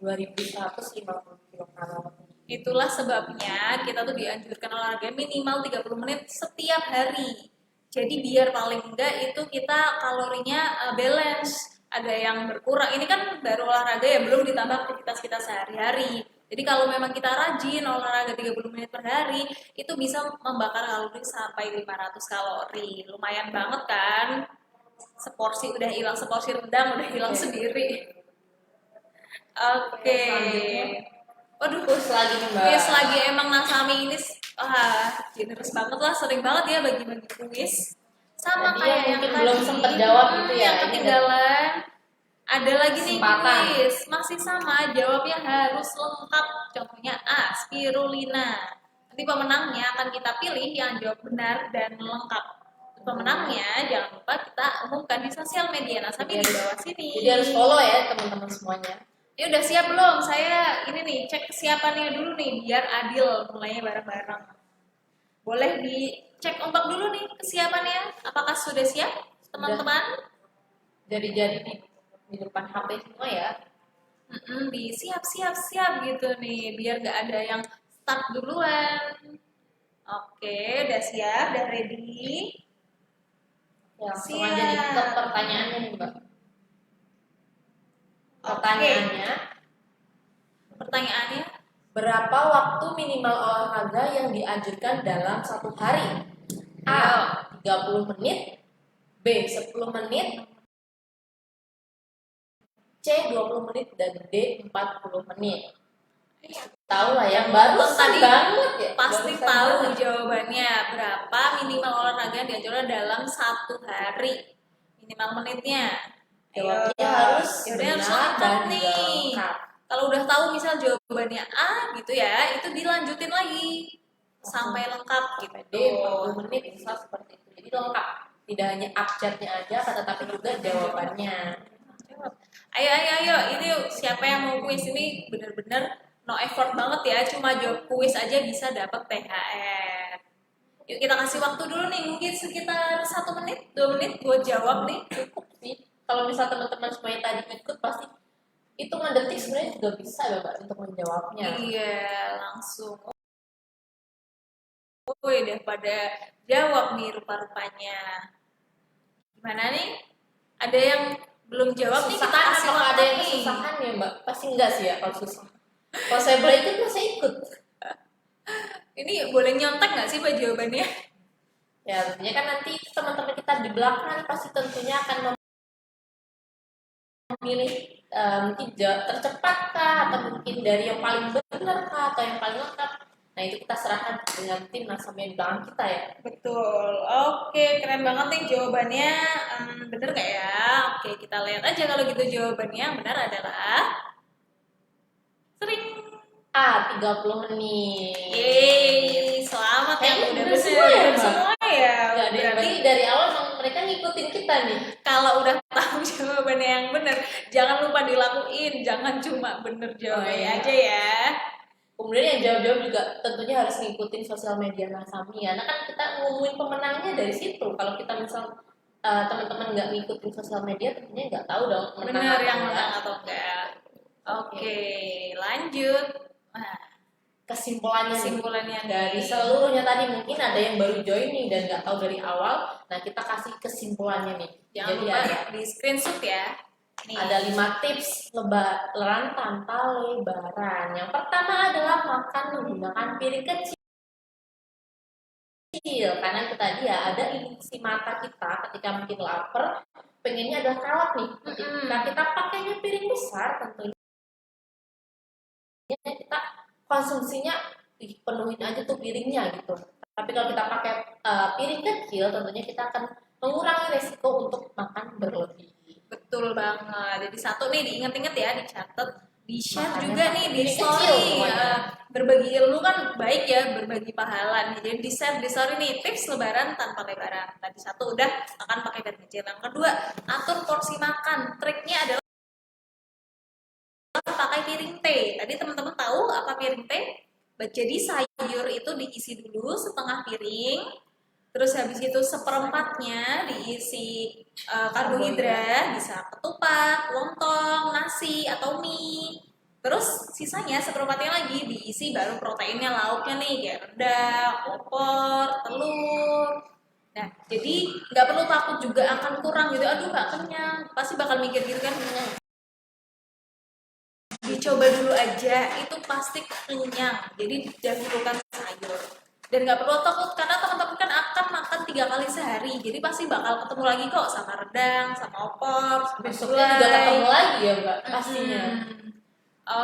2150 kilokalori. Itulah sebabnya kita tuh dianjurkan olahraga minimal 30 menit setiap hari. Jadi biar paling enggak itu kita kalorinya balance, ada yang berkurang. Ini kan baru olahraga ya, belum ditambah aktivitas kita sehari-hari. Jadi kalau memang kita rajin olahraga 30 menit per hari, itu bisa membakar kalori sampai 500 kalori. Lumayan banget kan? Seporsi udah hilang, seporsi rendang udah hilang sendiri. Oke. Waduh, Terus lagi nih, Mbak. kuis lagi emang Nasami ini generous banget lah, sering banget ya bagi-bagi kuis. Sama Tadi kayak yang yang mungkin tadi belum sempet jawab gitu ya, yang ini ketinggalan. Ada lagi nih kesempatan. kuis, masih sama, jawabnya harus lengkap. Contohnya A, spirulina. Nanti pemenangnya akan kita pilih yang jawab benar dan lengkap. Pemenangnya jangan lupa kita umumkan di sosial media Nasami di bawah sini. Jadi harus follow ya teman-teman semuanya. Ya udah siap belum? Saya ini nih cek kesiapannya dulu nih biar adil mulainya bareng-bareng. Boleh dicek ombak dulu nih kesiapannya. Apakah sudah siap teman-teman? Jadi di depan HP semua ya. Di siap gitu nih biar gak ada yang start duluan. Oke, udah siap, udah ready. Ya, Siap. langsung aja nih ke pertanyaannya nih Mbak. Pertanyaannya, berapa waktu minimal olahraga yang dianjurkan dalam satu hari? A. 30 menit, B. 10 menit, C. 20 menit, dan D. 40 menit. Tahu lah yang baru Tadi banget ya. pasti Barusan tahu banget. jawabannya. Berapa minimal olahraga yang dianjurkan dalam satu hari? Minimal menitnya. Jawabnya Ayo. harus Yaudah, harus benar lengkap dan nih. juga lengkap. Kalau udah tahu misal jawabannya A gitu ya, itu dilanjutin lagi sampai lengkap gitu. D 40 menit misal seperti itu. Jadi lengkap. Tidak hanya abjadnya aja, tetapi juga jawabannya. Ayo, ini yuk. Siapa yang mau kuis ini bener-bener no effort banget ya, cuma jawab kuis aja bisa dapat THR. Yuk kita kasih waktu dulu nih, mungkin sekitar 1 menit, 2 menit buat jawab nih. Cukup sih. Kalau misal teman-teman semuanya tadi ikut pasti hitungan detik sebenarnya juga bisa ya Mbak untuk menjawabnya. Iya, langsung. Wih, udah pada jawab nih rupa-rupanya. Gimana nih? Ada yang belum jawab nih, kita Kesusahan kasih apakah waktu ada yang nih. kesusahan ya Mbak? Pasti enggak sih ya kalau susah. Kalau saya boleh ikut masih ikut. Ini boleh nyontek nggak sih Pak jawabannya? Ya tentunya kan nanti teman-teman kita di belakang pasti tentunya akan memilih mungkin tercepat kah atau mungkin dari yang paling benar kah atau yang paling lengkap. Nah itu kita serahkan dengan tim Nasami yang di belakang kita ya. Betul. Oke, keren banget nih jawabannya. Bener gak ya? Oke, kita lihat aja kalau gitu jawabannya. Yang benar adalah sering. 30 menit. Yeay, selamat ya Kayaknya udah bener bener. semua ya, Mbak? Semua ya. Gak ada yang Berarti berarti dari awal emang mereka ngikutin kita nih. kalau udah tahu jawabannya yang bener, jangan lupa dilakuin. Jangan cuma bener jawabannya Oh, iya. aja ya. Kemudian yang jawab-jawab juga tentunya harus ngikutin sosial media Nasami ya. Nah kan kita ngumumin pemenangnya dari situ. Kalau kita misal teman-teman nggak ngikutin sosial media, tentunya nggak tahu dong Bener atau yang enggak. menang atau enggak. Oke, lanjut. Nah, Kesimpulannya nih, kesimpulannya dari seluruhnya tadi mungkin ada yang baru join nih dan nggak tahu dari awal. Nah kita kasih kesimpulannya nih. jangan Jadi lupa ada di screenshot ya. Nih. ada 5 tips lebaran tanpa lebaran. Yang pertama adalah makan menggunakan piring kecil. Karena itu tadi ya ada ilusi mata kita ketika mungkin lapar, pengennya adalah kalap nih. Ketika kita pakainya piring besar, tentunya kita konsumsinya penuhin aja tuh piringnya gitu. Tapi kalau kita pakai piring kecil, tentunya kita akan mengurangi resiko untuk makan berlebih. Betul banget. Jadi satu nih diingat-ingat ya, dicatat, di-share Makanya juga nih di piring story. kecil pokoknya. Berbagi ilmu kan baik ya, berbagi pahala nih. Jadi di-share di story nih tips lebaran tanpa lebaran. Tadi satu udah makan pakai piring kecil. Yang kedua, atur porsi makan. Triknya adalah pakai piring T. Tadi teman-teman tahu apa piring T? Jadi sayur itu diisi dulu setengah piring. Terus habis itu seperempatnya diisi karbohidrat, bisa ketupat, lontong, nasi, atau mie. Terus sisanya seperempatnya lagi diisi baru proteinnya, lauknya nih kayak rendang, opor, telur. Nah, jadi nggak perlu takut juga akan kurang gitu. Aduh nggak kenyang, pasti bakal mikir gitu kan. Dicoba dulu aja, itu pasti kenyang. Jadi dahulukan sayur. Dan nggak perlu takut karena teman-teman kan akan makan 3 kali sehari, jadi pasti bakal ketemu lagi kok sama rendang, sama opor, sama Besoknya juga gulai. ketemu lagi ya Mbak, pastinya.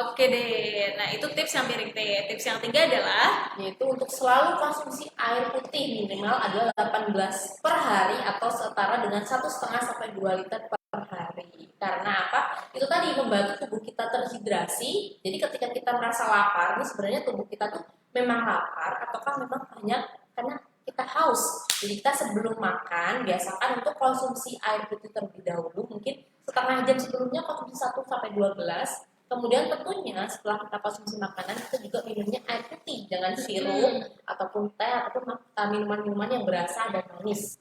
Oke deh, nah itu tips yang piring T. Tips yang 3 adalah Yaitu untuk selalu konsumsi air putih minimal adalah 18 per hari atau setara dengan 1,5 sampai 2 liter per hari. Karena apa? Itu tadi membantu tubuh kita terhidrasi. Jadi ketika kita merasa lapar, ini sebenarnya tubuh kita tuh memang lapar ataukah memang hanya karena kita haus. Jadi kita sebelum makan biasakan untuk konsumsi air putih terlebih dahulu, mungkin setengah jam sebelumnya konsumsi 1 sampai 2 gelas. Kemudian tentunya setelah kita konsumsi makanan kita juga minumnya air putih, jangan sirup ataupun teh ataupun minuman-minuman yang berasa dan manis.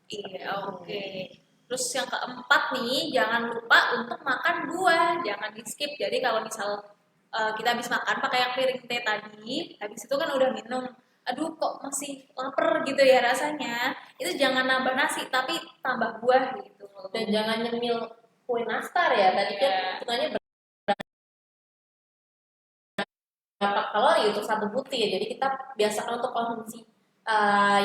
iya oke. Terus yang keempat nih, jangan lupa untuk makan buah, jangan di skip. Jadi kalau misal kita habis makan pakai yang piring teh tadi, habis itu kan udah minum, aduh kok masih lapar gitu ya rasanya, itu jangan nambah nasi tapi tambah buah gitu. Dan jangan nyemil kue nastar ya, tadi kan Iya. hitungannya berapa kalori untuk satu butir. Jadi kita biasakan untuk konsumsi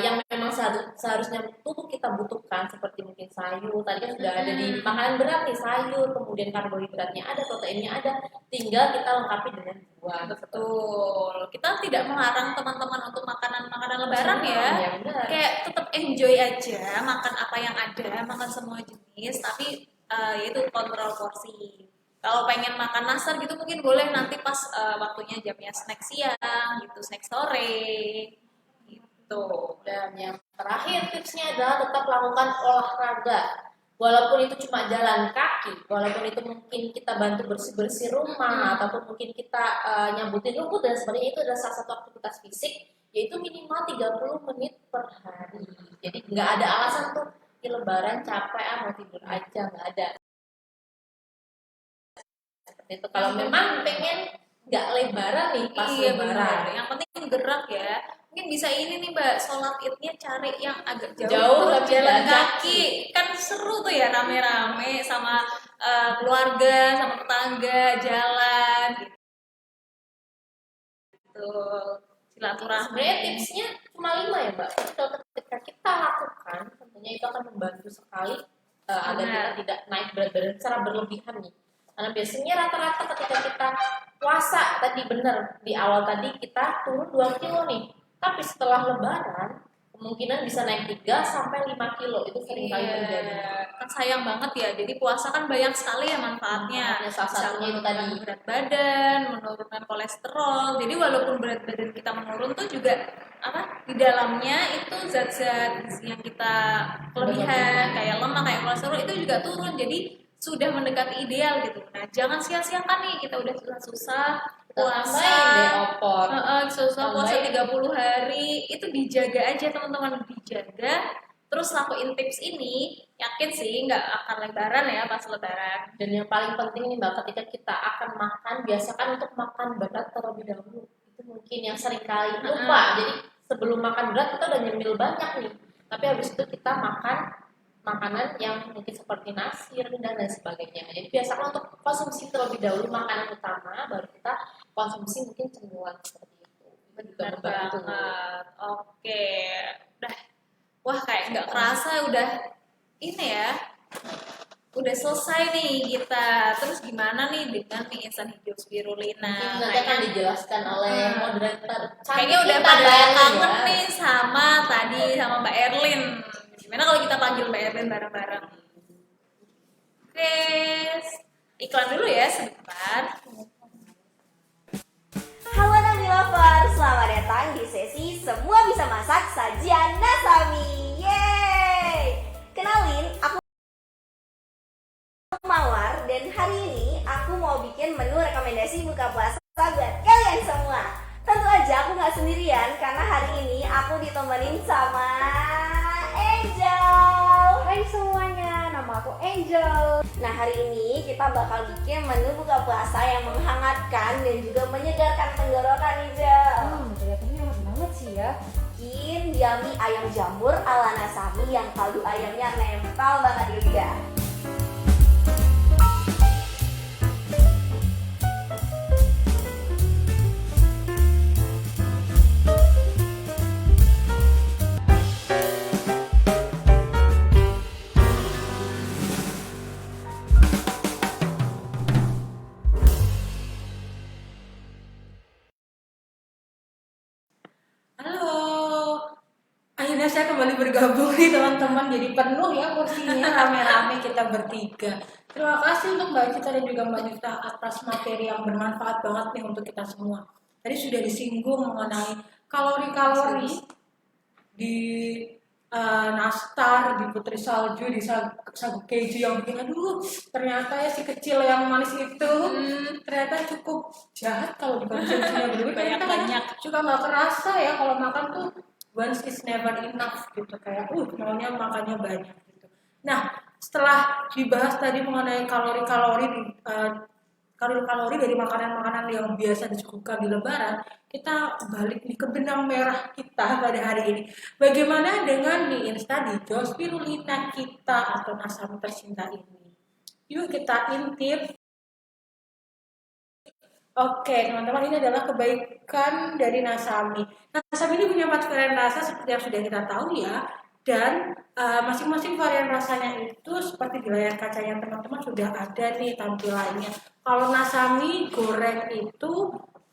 yang memang seharusnya tubuh kita butuhkan, seperti mungkin sayur. Tadi kan sudah ada di makanan berat nih, sayur, kemudian karbohidratnya ada, proteinnya ada, tinggal kita lengkapi dengan buah. Betul. Kita tidak melarang teman-teman untuk makanan-makanan lebaran ya. Ya, benar. Kayak tetap enjoy aja, makan apa yang ada, makan semua jenis, tapi yaitu kontrol porsi. Kalau pengen makan nastar gitu mungkin boleh nanti pas waktunya jamnya snack siang gitu, snack sore gitu. Dan yang terakhir tipsnya adalah tetap lakukan olahraga. Walaupun itu cuma jalan kaki, walaupun itu mungkin kita bantu bersih-bersih rumah, ataupun mungkin kita nyambutin rumput dan sebagainya, itu adalah salah satu aktivitas fisik, yaitu minimal 30 menit per hari. Jadi nggak ada alasan tuh di lebaran capek mau tidur aja, nggak ada. Seperti itu. Kalau memang pengen nggak lebaran nih pas Iya lebaran. benar. Yang penting gerak ya. Mungkin bisa ini nih Mbak, sholat idnya cari yang agak jauh, Jauh, terus tapi jalan jalan kaki. Kan seru tuh ya rame-rame sama keluarga, sama tetangga, jalan gitu. Silaturahmi. Sebenarnya tipsnya cuma 5 ya Mbak. Tapi kalau ketika kita lakukan, tentunya itu akan membantu sekali agar kita Benar. tidak naik berat badan secara berlebihan nih. Karena biasanya rata-rata ketika kita puasa tadi bener di awal tadi kita turun 2 kilo nih, tapi setelah lebaran kemungkinan bisa naik 3 sampai 5 kilo, itu sering kali terjadi. Kan sayang banget ya. Jadi puasa kan banyak sekali ya manfaatnya. Manfaatnya salah Bisa satunya itu menurunkan tadi. berat badan, menurunkan kolesterol. Jadi walaupun berat badan kita menurun tuh juga apa di dalamnya itu zat-zat yang kita kelebihan kayak lemak, kayak kolesterol itu juga turun. Jadi sudah mendekati ideal gitu. Nah, jangan sia-siakan nih, kita udah susah-susah puasa. Tambahin deh opor. Susah puasa Tambahin. 30 hari, itu dijaga aja teman-teman, dijaga. Terus lakuin tips ini, yakin sih nggak akan lebaran ya pas lebaran. Dan yang paling penting nih Mbak, ketika kita akan makan, biasakan untuk makan berat terlebih dahulu. Itu mungkin yang sering kali lupa. Jadi sebelum makan berat kita udah nyemil banyak nih. Tapi habis itu kita makan makanan yang mungkin seperti nasi, rendang dan sebagainya. Jadi biasakan untuk konsumsi terlebih dahulu makanan utama, baru kita konsumsi mungkin cemilan seperti itu. Itu juga Benar membantu. banget. Oke, udah. Wah, kayak nggak kerasa udah ini ya. Udah selesai nih kita. Terus gimana nih dengan mie instan hijau spirulina? Mungkin nanti akan dijelaskan oleh moderator. Kayaknya udah kita, pada Mbak Erlin, kangen ya. nih sama Mbak Erlin. Gimana kalau kita panggil Mbak Erlin bareng-bareng? Oke, iklan dulu ya sebentar. Halo Nami Lovers, selamat datang di sesi Semua Bisa Masak Sajian Nasami. Yeay! Kenalin, aku Mawar dan hari ini aku mau bikin menu rekomendasi buka puasa buat kalian semua. Tentu aja aku nggak sendirian karena hari ini aku ditemenin sama Angel. Hai semuanya, nama aku Angel. Nah hari ini kita bakal bikin menu buka puasa yang menghangatkan dan juga menyegarkan tenggorokan Angel. Kelihatannya enak banget sih ya. Bikin yummy ayam jamur ala Nasami yang kaldu ayamnya nempel banget di lidah. Halo, akhirnya saya kembali bergabung nih teman-teman. Jadi penuh ya kursinya, rame-rame kita bertiga. Terima kasih untuk Mbak Cita dan juga Mbak Nifta atas materi yang bermanfaat banget nih untuk kita semua. Tadi sudah disinggung mengenai kalori-kalori di nastar, di putri salju, di sagu keju yang bikin aduh ternyata ya si kecil yang manis itu ternyata cukup jahat kalau dikonsumsinya berlebih. Ternyata Banyak-banyak. juga nggak kerasa ya kalau makan tuh once is never enough gitu, kayak maunya makannya banyak gitu. Nah setelah dibahas tadi mengenai kalori-kalori kalori-kalori dari makanan-makanan yang biasa disuguhkan di Lebaran, kita balik nih ke benang merah kita pada hari ini. Bagaimana dengan mie instan hijau spirulina kita atau Nasami tercinta ini? Yuk kita intip. Oke, teman-teman, ini adalah kebaikan dari Nasami. Nasami ini punya 4 varian rasa seperti yang sudah kita tahu ya. Dan masing-masing varian rasanya itu seperti di layar kacanya teman-teman sudah ada nih tampilannya. Kalau Nasami goreng itu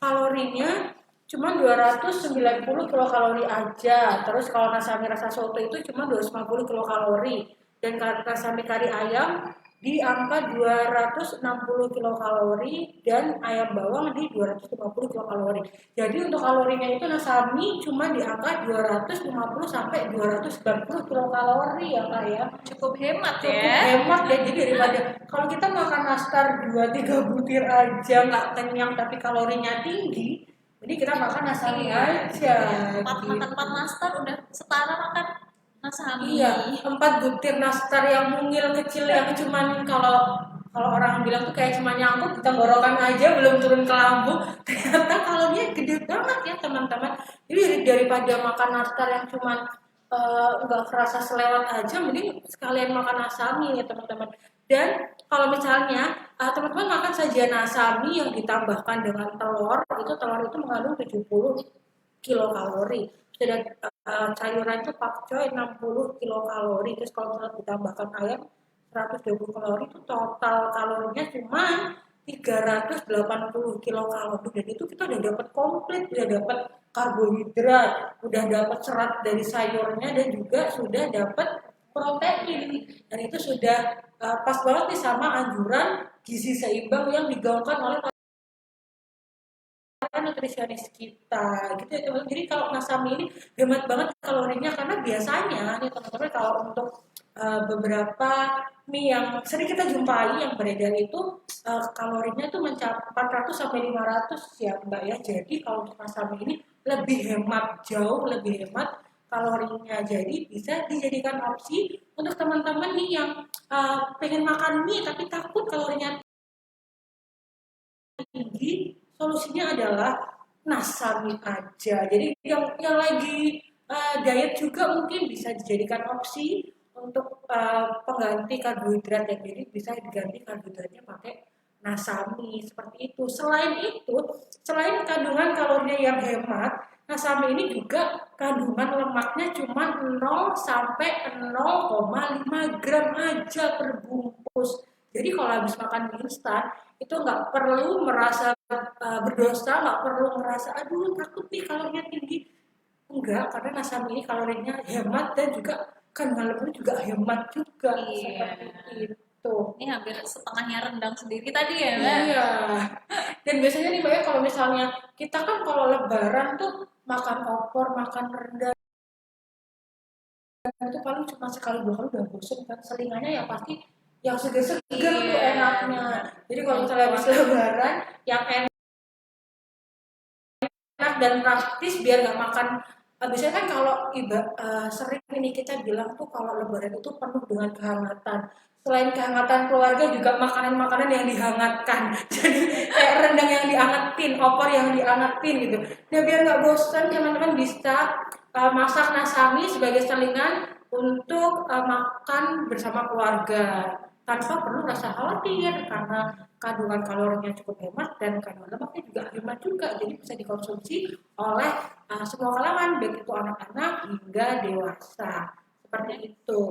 kalorinya cuma 290 kilokalori aja. Terus kalau Nasami rasa soto itu cuma 250 kilokalori. Dan Nasami kari ayam di angka 260 kilokalori dan ayam bawang di 250 kilokalori. Jadi untuk kalorinya itu Nasami cuma di angka 250 sampai 290 kilokalori ya Kak ya. Cukup hemat Cukup ya. hemat ya, jadi daripada kalau kita makan nastar 2-3 butir aja nggak kenyang tapi kalorinya tinggi, jadi kita makan Nasami aja. Makan 4 nastar udah setara makan Nasami. Iya, 4 butir nastar yang mungil kecil yang cuman kalau orang bilang tuh kayak cuma nyangkut di tenggorokan aja belum turun ke lambung, ternyata kalorinya gede banget ya teman-teman. Jadi daripada makan nastar yang cuman nggak kerasa selewat aja, mending sekalian makan Nasami ya teman-teman. Dan kalau misalnya teman-teman makan sajian Nasami yang ditambahkan dengan telur itu mengandung 70 kilokalori. Dan sayuran itu pakcoy 60 kilokalori. Terus kalau misalnya ditambahkan ayam 120 kalori, itu total kalorinya cuma 380 kilokalori, dan itu kita udah dapat komplit, udah dapat karbohidrat, udah dapat serat dari sayurnya, dan juga sudah dapat protein, dan itu sudah pas banget nih sama anjuran gizi seimbang yang digaungkan oleh nutrisionis kita gitu ya teman. Jadi kalau Nasami ini hemat banget kalorinya, karena biasanya nih teman-teman kalau untuk beberapa mie yang sering kita jumpai yang beredar itu kalorinya tuh mencapai 400 sampai 500 ya Mbak ya. Jadi kalau untuk Nasami ini lebih hemat, jauh lebih hemat kalorinya. Jadi bisa dijadikan opsi untuk teman-teman nih yang pengen makan mie tapi takut kalorinya tinggi. Solusinya adalah Nasami aja. Jadi yang lagi diet juga mungkin bisa dijadikan opsi untuk pengganti karbohidrat ya. Jadi bisa diganti karbohidratnya pakai Nasami seperti itu. Selain kandungan kalorinya yang hemat, Nasami ini juga kandungan lemaknya cuma 0 sampai 0,5 gram aja per bungkus. Jadi kalau habis makan mie instan itu nggak perlu merasa berdosa, nggak perlu merasa aduh takut nih kalorinya tinggi. Enggak, karena Nasami ini kalorinya hemat dan juga kandungan lemaknya juga hemat juga. Iya. Seperti itu. Ini hampir setengahnya rendang sendiri tadi ya Mbak? Iya. Dan biasanya nih Mbak ya, kalau misalnya kita kan kalau lebaran tuh makan opor, makan rendang itu paling cuma sekali dua kali udah bosen kan. Selingannya ya pasti yang seger-seger tuh Iya. enaknya. Jadi kalau misalnya habis lebaran yang enak dan praktis biar nggak makan. Biasanya kan kalau sering ini kita bilang tuh kalau lebaran itu penuh dengan kehangatan. Selain kehangatan keluarga juga makanan-makanan yang dihangatkan. Jadi kayak rendang yang diangetin, opor yang diangetin gitu. Nah biar nggak bosan teman-teman bisa masak Nasami sebagai selingan untuk makan bersama keluarga tanpa perlu rasa khawatir, karena kandungan kalorinya cukup hemat dan kandungan lemaknya juga hemat juga. Jadi bisa dikonsumsi oleh semua kalangan, baik itu anak-anak hingga dewasa. Seperti itu.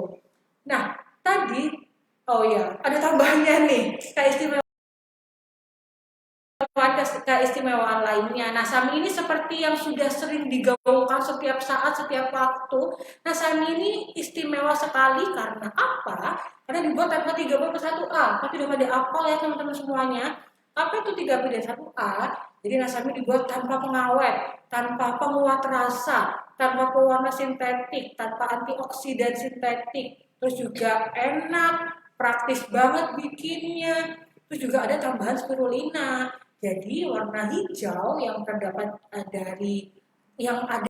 Nah, tadi ada tambahannya nih, keistimewaan lainnya. Nasami ini seperti yang sudah sering digaungkan setiap saat, setiap waktu. Nasami ini istimewa sekali karena apa? Karena dibuat tanpa 3B1A. Tapi udah pada apel ya teman-teman semuanya. Apa itu 3B1A? Jadi Nasami dibuat tanpa pengawet, tanpa penguat rasa, tanpa pewarna sintetik, tanpa antioksidan sintetik. Terus juga enak, praktis banget bikinnya. Terus juga ada tambahan spirulina. Jadi warna hijau yang terdapat dari yang ada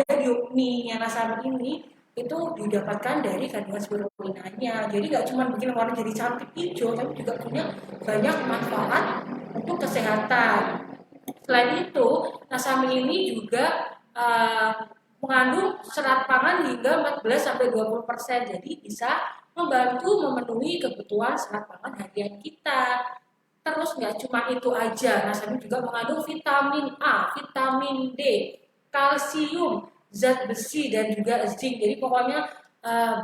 di mie-nya Nasami ini itu didapatkan dari kandungan spirulinanya. Jadi nggak cuma bikin warna jadi cantik hijau, tapi juga punya banyak manfaat untuk kesehatan. Selain itu, Nasami ini juga mengandung serat pangan hingga 14-20%. Jadi bisa membantu memenuhi kebutuhan serat pangan harian kita. Terus nggak cuma itu aja, Nasami juga mengandung vitamin A, vitamin D, kalsium, zat besi, dan juga zinc. Jadi pokoknya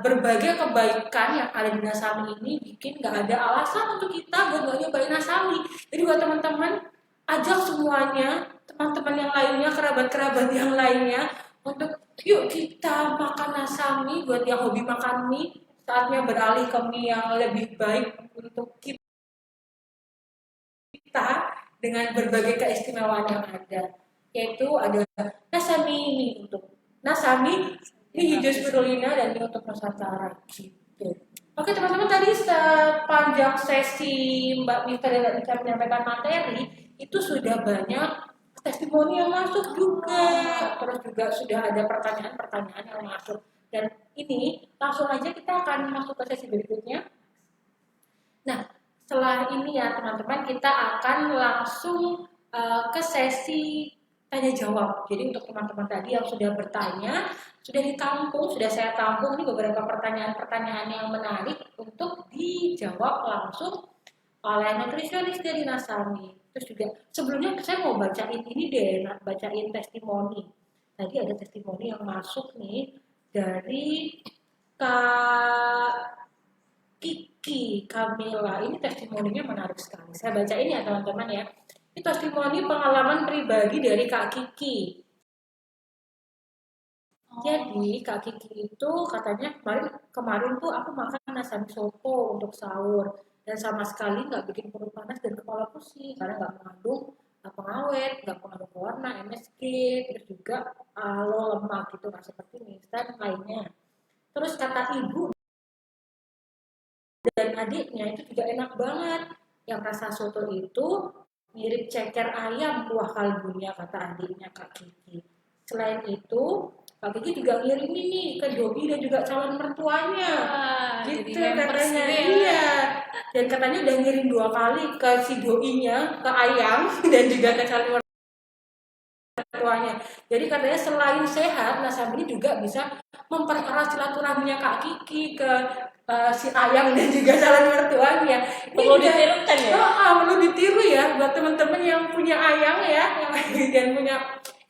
berbagai kebaikan yang ada di Nasami ini bikin nggak ada alasan untuk kita buat nggak nyobain Nasami. Jadi buat teman-teman, ajak semuanya, teman-teman yang lainnya, kerabat-kerabat yang lainnya, untuk yuk kita makan Nasami. Buat yang hobi makan mie, saatnya beralih ke mie yang lebih baik untuk kita dengan berbagai keistimewaan yang ada, yaitu ada Nasami ini untuk Nasami, ini hijau spirulina, dan ini untuk Nusantara gitu. Oke teman-teman, tadi sepanjang sesi Mbak Mifta dan Mbak Mifta menyampaikan materi itu sudah banyak testimoni yang masuk juga, terus juga sudah ada pertanyaan-pertanyaan yang masuk, dan ini langsung aja kita akan masuk ke sesi berikutnya. Nah, setelah ini ya teman-teman, kita akan langsung ke sesi tanya jawab. Jadi untuk teman-teman tadi yang sudah bertanya, sudah ditampung, sudah saya tampung ini beberapa pertanyaan-pertanyaan yang menarik untuk dijawab langsung oleh nutrisionis dari Nasami. Terus juga sebelumnya saya mau bacain ini deh, bacain testimoni. Tadi ada testimoni yang masuk nih dari Kak Kiki Kamila. Ini testimoninya menarik sekali. Saya bacain ya teman-teman ya. Ini testimoni pengalaman pribadi dari Kak Kiki. Jadi Kak Kiki itu katanya kemarin tuh aku makan nasi soto untuk sahur dan sama sekali nggak bikin perut panas dan kepala pusing karena nggak mengandung pengawet, nggak mengandung pewarna, MSG, terus juga low lemak gitu, nggak seperti mie instan lainnya. Terus kata ibu dan adiknya itu juga enak banget. Yang rasa soto itu mirip ceker ayam kuah kaldunya kata adiknya Kak Kiki. Selain itu Kak Kiki juga ngirimin nih ke Dobi dan juga calon mertuanya. Wah, Gitu jadi hampers katanya. gitu ya. Iya. Dan katanya udah ngirim 2 kali ke si Doinya, ke ayam dan juga ke calon mertuanya. Jadi katanya selain sehat, Nasabri juga bisa mempererat silaturahminya Kak Kiki ke si ayam dan juga calon mertuanya. Ini Perlu juga- ditirukan ya? perlu ditiru ya buat teman-teman yang punya ayam ya, dan punya.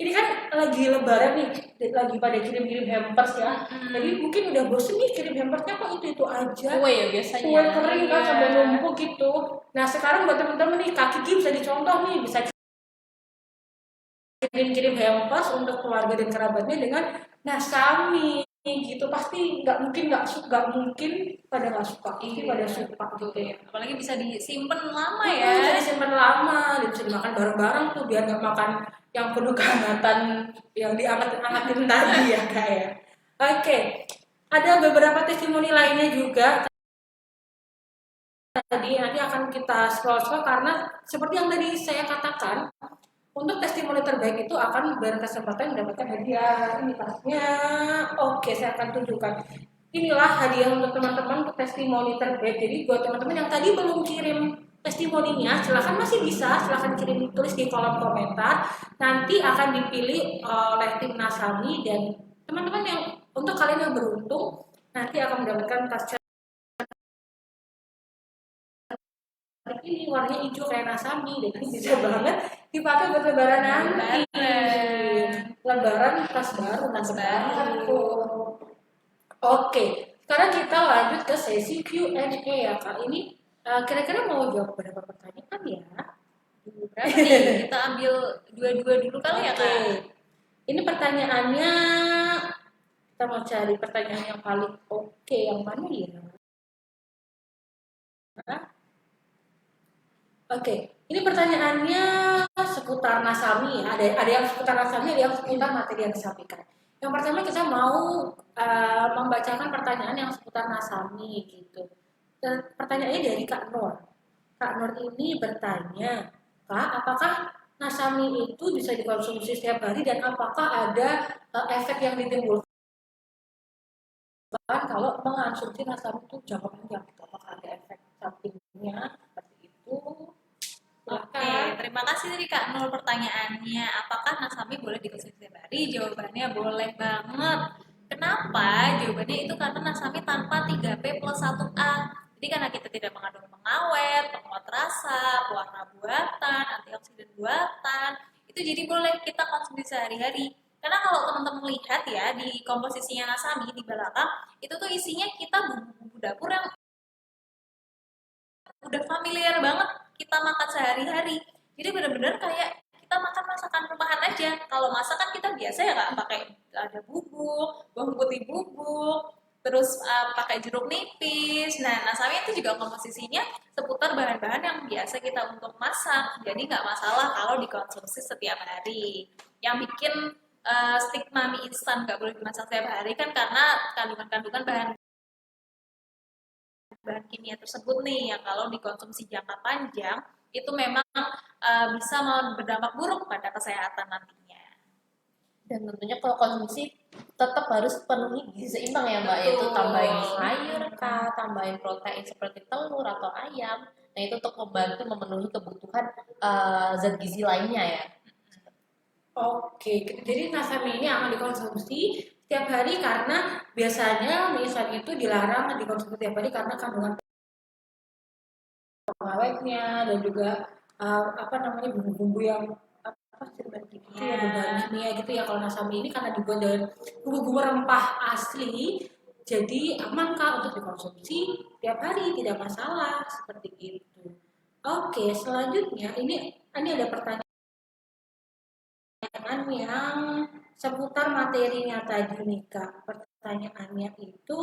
Ini kan lagi lebaran nih, lagi pada kirim-kirim hampers ya. Jadi mungkin udah bosen nih kirim hampersnya kok itu aja. Kue ya biasanya. Kue kering kan Iya. sampai numpuk gitu. Nah sekarang buat teman-teman nih, Kak Kiki bisa dicontoh nih, bisa kirim-kirim hampers untuk keluarga dan kerabatnya dengan Nasami gitu. Pasti nggak mungkin pada nggak suka, pasti pada suka gitu ya. Apalagi bisa disimpan lama Bisa ya. disimpan lama, dan bisa dimakan bareng-bareng tuh biar nggak makan yang penuh kehangatan yang dianget-angetin tadi ya Kak ya. Oke, ada beberapa testimoni lainnya juga. Tadi nanti akan kita scroll karena seperti yang tadi saya katakan, untuk testimoni terbaik itu akan berkesempatan mendapatkan hadiah. Ini tasnya. Oke, saya akan tunjukkan. Inilah hadiah untuk teman-teman untuk testimoni terbaik. Jadi buat teman-teman yang tadi belum kirim testimoninya, silahkan kirim, tulis di kolom komentar. Nanti akan dipilih oleh tim Nasami dan teman-teman yang untuk kalian yang beruntung nanti akan mendapatkan tas ini warnanya hijau kayak Nasami dan ini bisa banget dipakai buat lebaran nanti. Lebaran tas baru. Oke, sekarang kita lanjut ke sesi Q&A ya Kak. Ini kira-kira mau jawab beberapa pertanyaan ya? Berapa nih? Kita ambil dua-dua dulu kali ya Oke. Kak. Ini pertanyaannya, kita mau cari pertanyaan yang paling oke, yang mana ya? Oke, ini pertanyaannya seputar Nasami ya. Ada yang seputar Nasami, ada yang seputar materi yang disampaikan. Yang pertama kita mau membacakan pertanyaan yang seputar Nasami gitu. Dan pertanyaannya dari Kak Nur. Kak Nur ini bertanya, Kak, apakah Nasami itu bisa dikonsumsi setiap hari dan apakah ada efek yang ditimbulkan kalau mengonsumsi Nasami itu jangka panjang? Apakah ada efek sampingnya seperti itu? Oke, terima kasih dari Kak Nur pertanyaannya. Apakah Nasami boleh dikonsumsi setiap hari? Jawabannya boleh banget. Kenapa? Jawabannya itu karena Nasami tanpa 3P plus 1A. Jadi karena kita tidak mengandung pengawet, penguat rasa, pewarna buatan, antioksidan buatan, itu jadi boleh kita konsumsi sehari-hari. Karena kalau teman-teman lihat ya di komposisinya Nasami di belakang, itu tuh isinya kita bumbu-bumbu dapur yang udah familiar banget kita makan sehari-hari. Jadi benar-benar kayak kita makan masakan rumahan aja. Kalau masak kan kita biasa ya Kak, pakai ada bubuk, bawang putih bubuk, terus pakai jeruk nipis. Nah, Nasami itu juga komposisinya seputar bahan-bahan yang biasa kita untuk masak. Jadi nggak masalah kalau dikonsumsi setiap hari. Yang bikin stigma mie instan nggak boleh dimasak setiap hari kan karena kandungan-kandungan bahan kimia tersebut nih yang kalau dikonsumsi jangka panjang itu memang bisa berdampak buruk pada kesehatan nantinya. Dan tentunya kalau konsumsi tetap harus penuhi gizi seimbang ya Mbak, yaitu Betul. tambahin sayur kah, tambahin protein seperti telur atau ayam. Nah itu untuk membantu memenuhi kebutuhan zat gizi lainnya ya. Oke, jadi Nasami ini akan dikonsumsi setiap hari karena biasanya mie instan itu dilarang dikonsumsi setiap hari karena kandungan pengawetnya dan juga bumbu-bumbu yang seperti itu ya, bahan kimia gitu ya. Kalau Nasami ini karena dibuat dari bumbu-bumbu rempah asli, jadi aman Kak untuk dikonsumsi tiap hari, tidak masalah seperti itu. Oke, selanjutnya ini ada pertanyaan yang seputar materinya tadi nih Kak. Pertanyaannya itu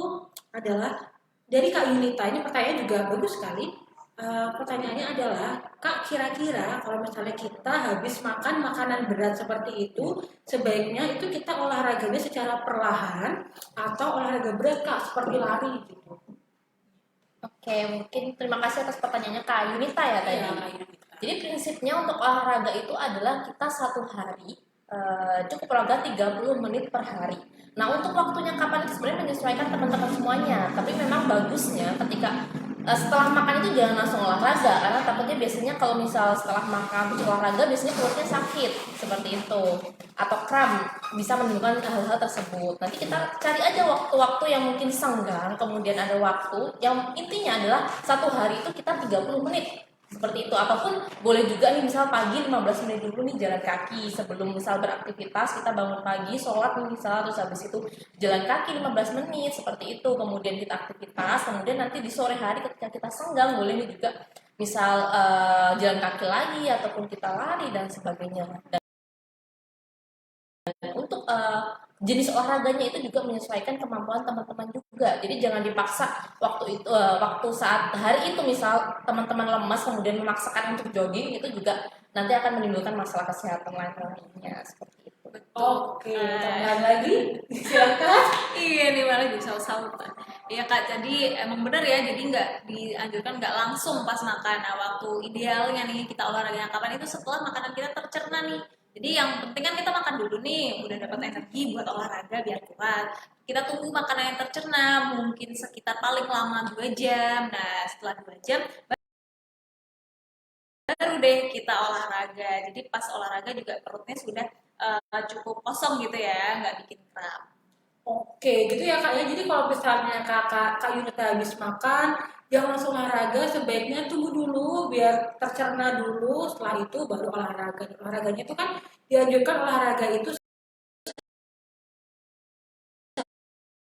adalah dari Kak Yunita. Ini pertanyaan juga bagus sekali. Pertanyaannya adalah, Kak, kira-kira kalau misalnya kita habis makan makanan berat seperti itu, sebaiknya itu kita olahraganya secara perlahan atau olahraga berat Kak, seperti lari gitu. Oke, mungkin terima kasih atas pertanyaannya Kak Yunita ya tadi. Iya, Kak Yunita. Jadi prinsipnya untuk olahraga itu adalah kita satu hari cukup olahraga 30 menit per hari. Nah untuk waktunya kapan itu sebenarnya menyesuaikan teman-teman semuanya. Tapi memang bagusnya ketika setelah makan itu jangan langsung olahraga, karena takutnya biasanya kalau misal setelah makan terus olahraga biasanya perutnya sakit seperti itu, atau kram bisa menimbulkan hal-hal tersebut. Nanti kita cari aja waktu-waktu yang mungkin senggang, kemudian ada waktu yang intinya adalah satu hari itu kita 30 menit seperti itu. Ataupun boleh juga nih misal pagi 15 menit dulu nih jalan kaki sebelum misal beraktivitas, kita bangun pagi sholat nih misal, terus habis itu jalan kaki 15 menit seperti itu, kemudian kita aktivitas, kemudian nanti di sore hari ketika kita senggang boleh nih juga misal jalan kaki lagi ataupun kita lari dan sebagainya. Dan untuk jenis olahraganya itu juga menyesuaikan kemampuan teman-teman juga. Jadi jangan dipaksa waktu itu, waktu saat hari itu misal teman-teman lemas kemudian memaksakan untuk jogging, itu juga nanti akan menimbulkan masalah kesehatan lainnya seperti itu. Oke, tambahan lagi, silakan. Iya nih malah jadi saus-saus. Iya Kak, jadi emang bener ya, jadi nggak dianjurkan nggak langsung pas makan. Nah waktu idealnya nih kita olahraga kapan itu setelah makanan kita tercerna nih. Jadi yang penting kan kita makan dulu nih, udah dapat energi buat olahraga biar kuat. Kita tunggu makanan yang tercerna, mungkin sekitar paling lama 2 jam. Nah setelah 2 jam baru deh kita olahraga. Jadi pas olahraga juga perutnya sudah cukup kosong gitu ya, nggak bikin kram. Oke, gitu ya Kak ya. Jadi kalau misalnya Kak Yunita habis makan, jangan langsung olahraga, sebaiknya tunggu dulu biar tercerna dulu, setelah itu baru olahraga. Olahraganya itu kan dianjurkan olahraga itu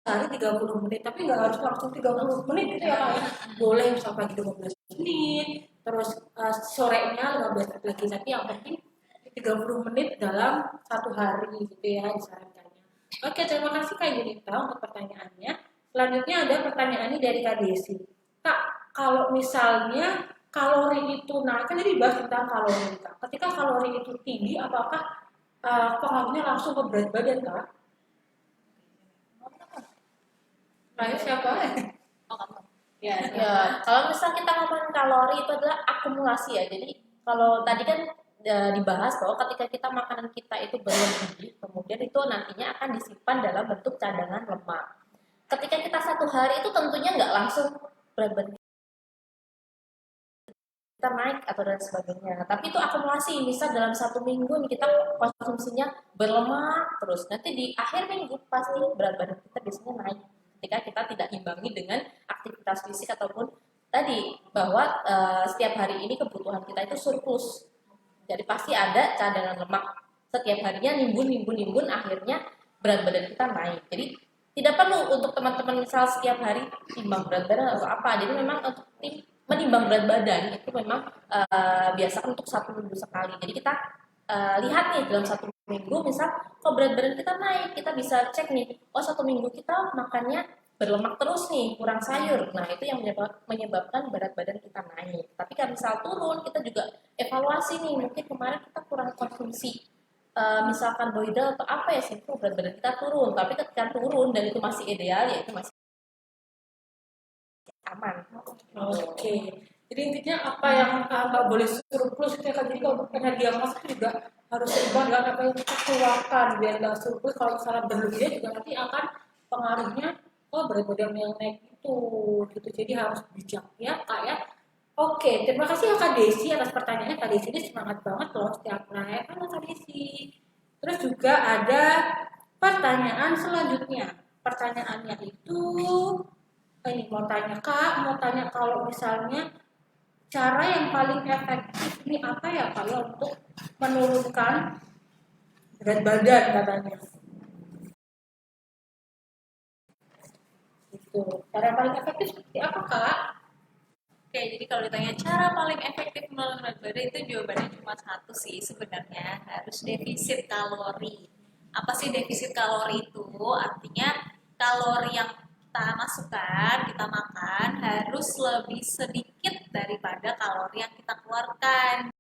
sehari 30 menit, tapi nggak harus langsung 30 menit gitu ya Kak ya. Boleh misal pagi 15 menit, terus sorenya 15 menit lagi, tapi yang penting 30 menit dalam satu hari gitu ya disarankannya. Oke, terima kasih Kak Yunita untuk pertanyaannya. Selanjutnya ada pertanyaan ini dari Kak Desi. Kak, kalau misalnya kalori itu, nah kan tadi bahas tentang kalori Kak. Ketika kalori itu tinggi, apakah pengaruhnya langsung ke berat badan Kak? Kayak siapa? Oh, kamu. Ya, Ya, kalau misal kita ngomongin kalori itu adalah akumulasi ya. Jadi kalau tadi kan dibahas bahwa ketika kita makanan kita itu berlebih, kemudian itu nantinya akan disimpan dalam bentuk cadangan lemak. Ketika kita satu hari itu tentunya nggak langsung berat badan kita naik atau dan sebagainya. Tapi itu akumulasi, misal dalam 1 minggu nih kita konsumsinya berlemak terus. Nanti di akhir minggu pasti berat badan kita biasanya naik ketika kita tidak imbangi dengan aktivitas fisik ataupun tadi bahwa setiap hari ini kebutuhan kita itu surplus. Jadi pasti ada cadangan lemak setiap harinya nimbun, akhirnya berat badan kita naik. Jadi tidak perlu untuk teman-teman misal setiap hari timbang berat badan atau apa. Jadi memang untuk menimbang berat badan itu memang biasa untuk 1 minggu sekali. Jadi kita lihat nih dalam 1 minggu misal kok berat badan kita naik, kita bisa cek nih, oh 1 minggu kita makannya berlemak terus nih, kurang sayur. Nah itu yang menyebabkan berat badan kita naik. Tapi kalau misal turun, kita juga evaluasi nih, mungkin kemarin kita kurang konsumsi misalkan karbohidrat atau apa ya, sih berat badan kita turun. Tapi ketika turun dan itu masih ideal, ya itu masih aman. Oke. Jadi intinya apa yang nggak boleh surplus itu ya Kak. Jadi kalau energi yang masuk itu juga harus seimbang dengan apa yang kita keluarkan biar nggak surplus. Kalau misalnya berlebihan juga nanti akan pengaruhnya berat badan yang naik itu gitu. Jadi harus bijak ya Kak ya. Oke, terima kasih ya Kak Desi atas pertanyaannya. Kak Desi ini semangat banget loh setiap naik. Halo Kak Desi. Terus juga ada pertanyaan selanjutnya. Pertanyaannya itu ini mau tanya Kak, mau tanya kalau misalnya cara yang paling efektif ini apa ya Kak ya untuk menurunkan berat badan katanya. gitu. Cara yang paling efektif seperti apa Kak? Oke, jadi kalau ditanya cara paling efektif menurunkan berat badan itu jawabannya cuma satu sih sebenarnya, harus defisit kalori. Apa sih defisit kalori itu? Artinya kalori yang kita masukkan, kita makan harus lebih sedikit daripada kalori yang kita keluarkan.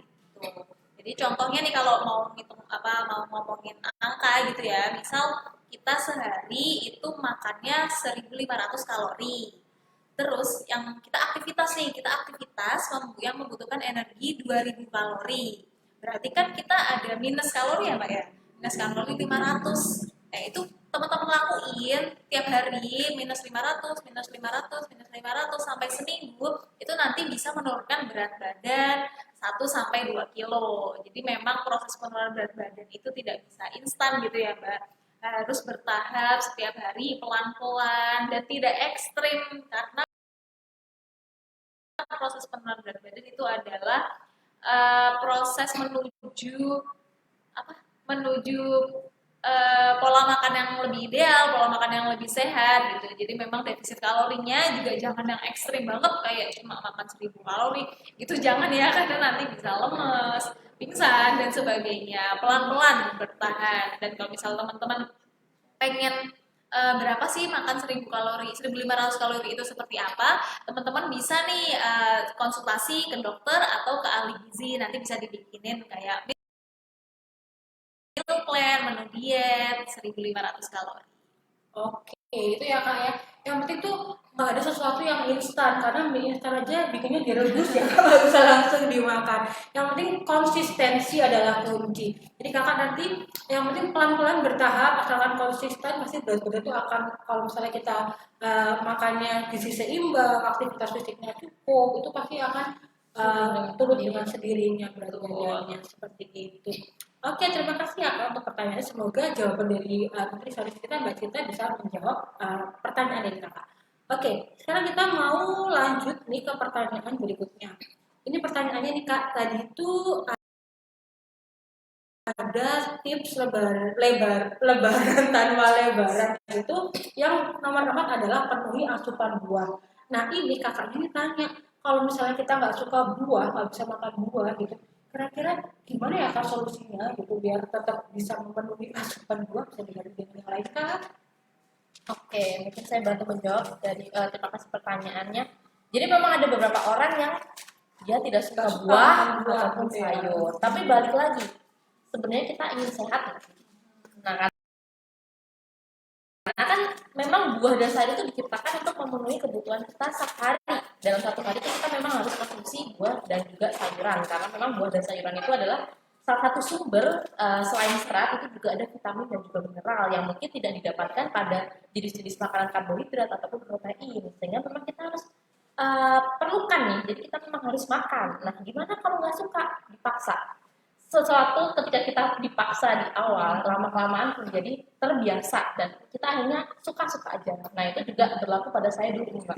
Gitu. Jadi contohnya nih kalau mau ngitung mau ngomongin angka gitu ya, misal kita sehari itu makannya 1.500 kalori. Terus yang kita aktivitas nih, yang membutuhkan energi 2.000 kalori. Berarti kan kita ada minus kalori ya Mbak ya? Minus kalori 500. Itu teman-teman lakuin tiap hari minus 500, minus 500, minus 500 sampai seminggu, itu nanti bisa menurunkan berat badan 1 sampai 2 kilo. Jadi memang proses penurunan berat badan itu tidak bisa instan gitu ya Mbak. Harus bertahap setiap hari pelan-pelan dan tidak ekstrim, karena proses penurunan berat badan itu adalah proses menuju pola makan yang lebih ideal, pola makan yang lebih sehat gitu. Jadi memang defisit kalorinya juga jangan yang ekstrim banget kayak cuma makan 1.000 kalori. Itu jangan ya, karena nanti bisa lemes, pingsan dan sebagainya. Pelan-pelan bertahan. Dan kalau misal teman-teman pengen berapa sih makan 1.000 kalori, 1.500 kalori itu seperti apa, teman-teman bisa nih konsultasi ke dokter atau ke ahli gizi, nanti bisa dibikinin kayak meal plan, menu diet 1.500 kalori. Oke, itu ya Kak ya. Yang penting tuh nggak ada sesuatu yang instan, karena mie instan aja bikinnya direbus ya, nggak bisa langsung dimakan. Yang penting konsistensi adalah kunci. Jadi Kakak nanti yang penting pelan-pelan bertahap, asalkan konsisten, pasti berat badan tuh akan, kalau misalnya kita makannya gizi seimbang, aktivitas fisiknya cukup, itu pasti akan turun dengan sendirinya berat badannya seperti itu. Oke, terima kasih ya Kak untuk pertanyaannya. Semoga jawaban dari nutrisionis kita Mbak Cinta bisa menjawab pertanyaan dari Kakak. Oke, sekarang kita mau lanjut nih ke pertanyaan berikutnya. Ini pertanyaannya nih Kak, tadi itu ada tips lebaran tanpa lebaran, itu yang nomor 4 adalah penuhi asupan buah. Nah ini kakak ini tanya, kalau misalnya kita nggak suka buah, nggak bisa makan buah gitu, kira-kira gimana ya Kak solusinya gitu biar tetap bisa memenuhi asupan buah, bisa diganti dengan yang lain Kak? Oke, mungkin saya bantu menjawab dari terima kasih pertanyaannya. Jadi memang ada beberapa orang yang dia tidak suka buah ataupun sayur, tapi balik lagi, sebenarnya kita ingin sehat. Nah, karena kan memang buah dan sayur itu diciptakan untuk memenuhi kebutuhan kita sehari. Dalam satu hari itu kita memang harus konsumsi buah dan juga sayuran, karena memang buah dan sayuran itu adalah salah satu sumber selain serat itu juga ada vitamin dan juga mineral yang mungkin tidak didapatkan pada jenis-jenis makanan karbohidrat ataupun protein, sehingga memang kita harus perlukan nih, jadi kita memang harus makan. Nah, gimana kalau nggak suka, dipaksa? Sesuatu ketika kita dipaksa di awal, lama-kelamaan menjadi terbiasa dan kita akhirnya suka-suka aja. Nah, itu juga berlaku pada saya dulu, Mbak.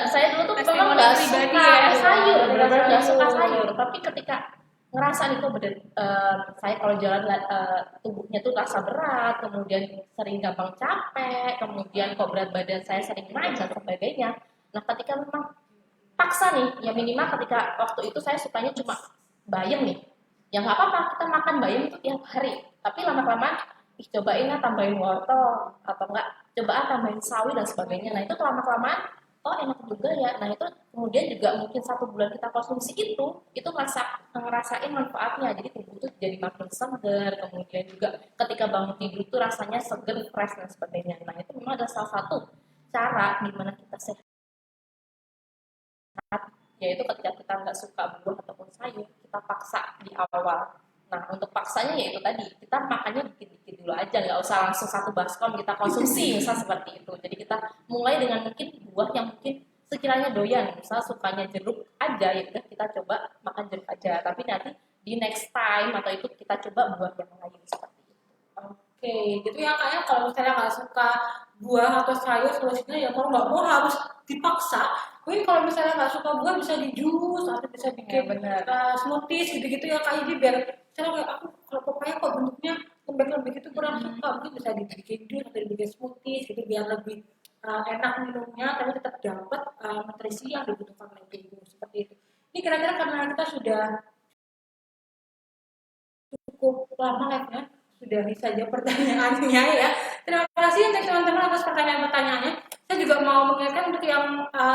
Saya dulu tuh memang nggak suka sayur, benar-benar nggak suka sayur. Tapi ketika ngerasa itu saya kalau jalan tubuhnya tuh rasa berat, kemudian sering gampang capek, kemudian kok berat badan saya sering naik dan sebagainya. Nah, ketika memang paksa nih, ya minimal ketika waktu itu saya sukanya cuma bayam nih. Ya nggak apa-apa, kita makan bayam itu tiap hari. Tapi lama-kelamaan, cobain lah tambahin wortel, atau enggak, coba tambahin sawi dan sebagainya. Nah, itu lama-kelamaan, oh enak juga ya. Nah, itu kemudian juga mungkin 1 bulan kita konsumsi itu ngerasain manfaatnya. Jadi tubuh itu jadi makin segar, kemudian juga ketika bangun tidur itu rasanya segar, fresh dan sebagainya. Nah, itu memang ada salah satu cara di mana kita sehat, yaitu ketika kita nggak suka buah ataupun sayur, kita paksa di awal. Nah, untuk paksanya yaitu tadi, kita makannya dikit-dikit dulu aja, nggak usah langsung 1 baskom kita konsumsi, misal seperti itu. Jadi kita mulai dengan mungkin buah yang mungkin sekiranya doyan, misal sukanya jeruk aja, ya udah kita coba makan jeruk aja. Tapi nanti di next time atau itu kita coba buah yang lain seperti itu. Oke, gitu ya Kak ya, kalau misalnya nggak suka buah atau sayur, solusinya ya mau nggak mau harus dipaksa. Mungkin kalau misalnya nggak suka buah bisa di jus atau bisa bikin smoothies gitu-gitu ya Kak, jadi biar misalnya kayak aku kalau pepaya kok bentuknya lembek-lembek itu kurang suka, mungkin bisa dibikin jus atau dibikin smoothies gitu biar lebih enak minumnya tapi tetap dapat nutrisi yang dibutuhkan oleh tubuh seperti itu. Ini kira-kira karena kita sudah cukup lama live-nya, sudah bisa saja pertanyaannya ya. Terima kasih untuk teman-teman atas pertanyaan-pertanyaannya. Saya juga mau mengingatkan untuk yang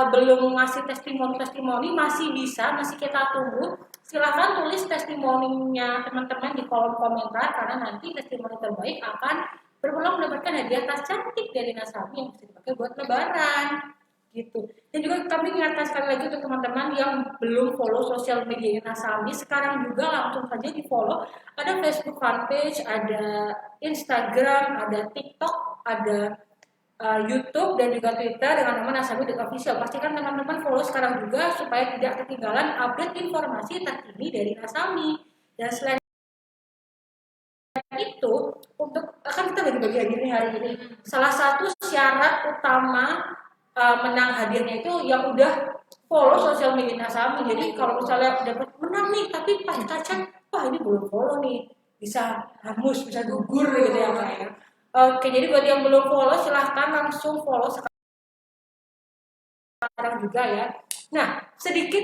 belum ngasih testimoni masih bisa, masih kita tunggu. Silahkan tulis testimoninya teman-teman di kolom komentar karena nanti testimoni terbaik akan berpeluang mendapatkan hadiah tas cantik dari Nasami yang bisa dipakai buat lebaran gitu. Dan juga kami ingatkan sekali lagi untuk teman-teman yang belum follow sosial media Nasami, sekarang juga langsung saja di follow. Ada Facebook fanpage, ada Instagram, ada TikTok, ada YouTube dan juga Twitter dengan nama Nasami.official. Pastikan teman-teman follow sekarang juga supaya tidak ketinggalan update informasi terkini dari Nasami. Dan selain itu, untuk akan kita bagi-bagi hadiah nih hari ini. Salah satu syarat utama menang hadiahnya itu yang udah follow sosial media Nasami. Jadi kalau misalnya dapat menang nih, tapi pas cacat, wah ini belum follow nih, bisa hangus, bisa gugur gitu ya kayaknya. Oke, jadi buat yang belum follow silahkan langsung follow sekarang juga ya. Nah, sedikit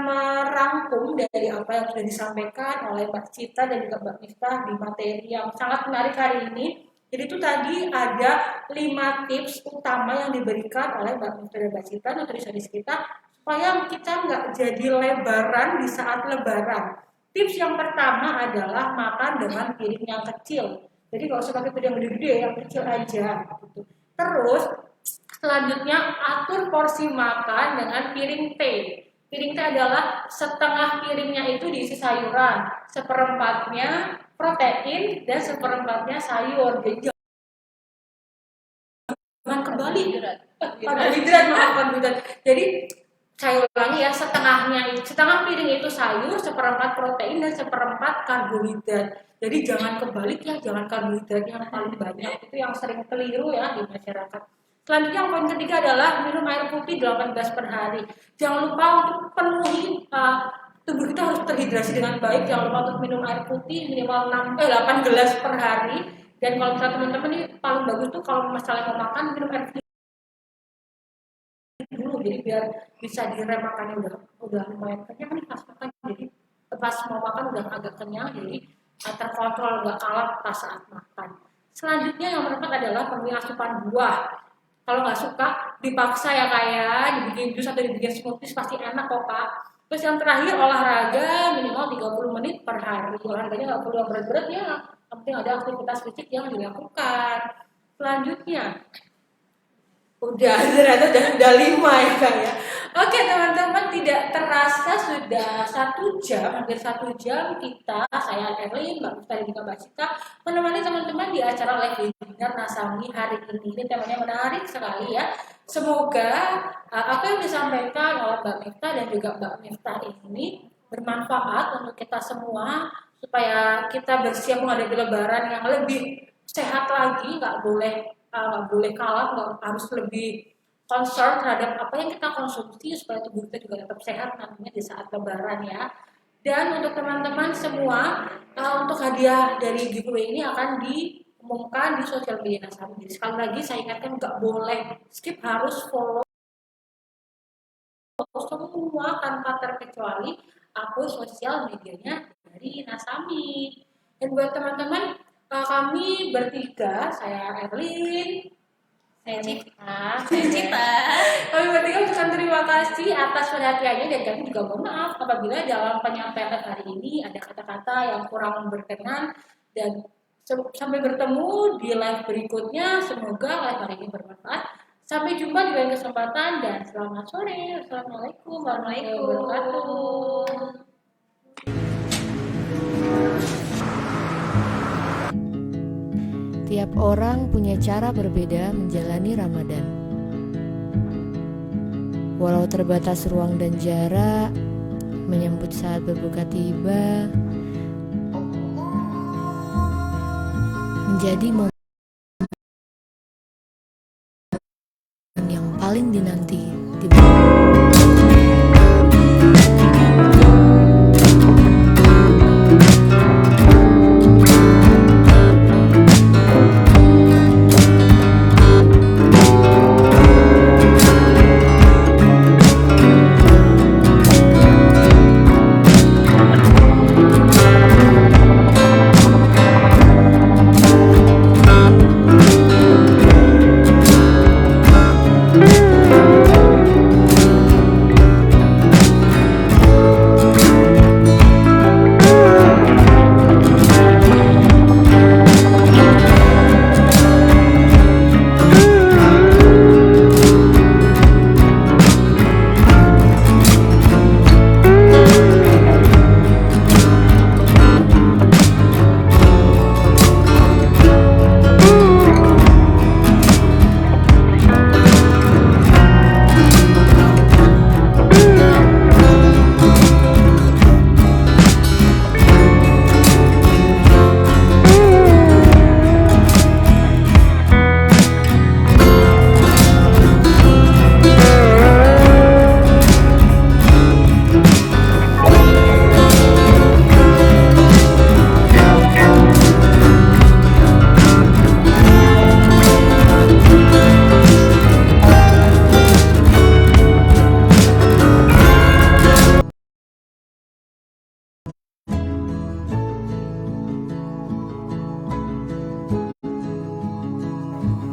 merangkum dari apa yang sudah disampaikan oleh Mbak Cita dan juga Mbak Miftah di materi yang sangat menarik hari ini. Jadi itu tadi ada 5 tips utama yang diberikan oleh Mbak Miftah dan Mbak Cita, nutrisionis kita, supaya kita nggak jadi lebaran di saat lebaran. Tips yang pertama adalah makan dengan piring yang kecil. Jadi nggak usah pakai piring yang gede-gede, yang kecil aja. Gitu. Terus selanjutnya atur porsi makan dengan piring T. Piring T adalah setengah piringnya itu diisi sayuran, seperempatnya protein dan seperempatnya sayur. Jadi jangan kembali karbohidrat, maaf karbohidrat. Jadi saya ulangi ya, setengah piring itu sayur, seperempat protein dan seperempat karbohidrat. Jadi jangan kebalik ya, jangan karbohidrat yang paling banyak, itu yang sering keliru ya di masyarakat. Selanjutnya yang poin ketiga adalah minum air putih 8 gelas per hari. Jangan lupa untuk penuhi tubuh kita harus terhidrasi dengan baik. Jangan lupa untuk minum air putih minimal 8 gelas per hari. Dan kalau misalnya teman-teman ini paling bagus tuh kalau misalnya mau makan minum air putih dulu, jadi biar bisa direm makannya udah lumayan kenyang nih pas makan. Jadi pas mau makan udah agak kenyang, jadi terkontrol, nggak kalap pas saat makan. Selanjutnya yang keempat adalah penuhi asupan buah. Kalau nggak suka dipaksa ya kayak dibikin jus atau dibikin smoothies pasti enak kok Kak. Terus yang terakhir olahraga minimal 30 menit per hari. Olahraganya nggak perlu yang berat-berat ya, yang penting ada aktivitas fisik yang dilakukan. Selanjutnya ternyata udah 5 ya Kak ya. Oke teman-teman, tidak terasa sudah 1 jam, hampir 1 jam saya Erlin, Mbak Miftah dan juga Mbak Cita menemani teman-teman di acara live webinar Nasami hari ini. Ini temanya menarik sekali ya. Semoga apa yang disampaikan oleh Mbak Miftah dan juga Mbak Miftah ini bermanfaat untuk kita semua supaya kita bersiap menghadapi lebaran yang lebih sehat lagi, nggak boleh kalah, nggak harus lebih concern terhadap apa yang kita konsumsi supaya tubuh kita juga tetap sehat nantinya di saat lebaran ya. Dan untuk teman-teman semua, untuk hadiah dari giveaway ini akan diumumkan di sosial media Nasami. Jadi sekali lagi saya ingatkan nggak boleh skip, harus follow semua tanpa terkecuali akun sosial medianya dari Nasami. Dan buat teman-teman, kami bertiga, saya Erlin, saya Cita. Kami bertiga ucapkan terima kasih atas perhatiannya dan kami juga mohon maaf apabila dalam penyampaian hari ini ada kata-kata yang kurang berkenan. Dan sampai bertemu di live berikutnya, semoga live hari ini bermanfaat. Sampai jumpa di lain kesempatan dan selamat sore. Assalamualaikum warahmatullahi wabarakatuh. Tiap orang punya cara berbeda menjalani Ramadan. Walau terbatas ruang dan jarak, menyambut saat berbuka tiba menjadi momen yang paling dinanti di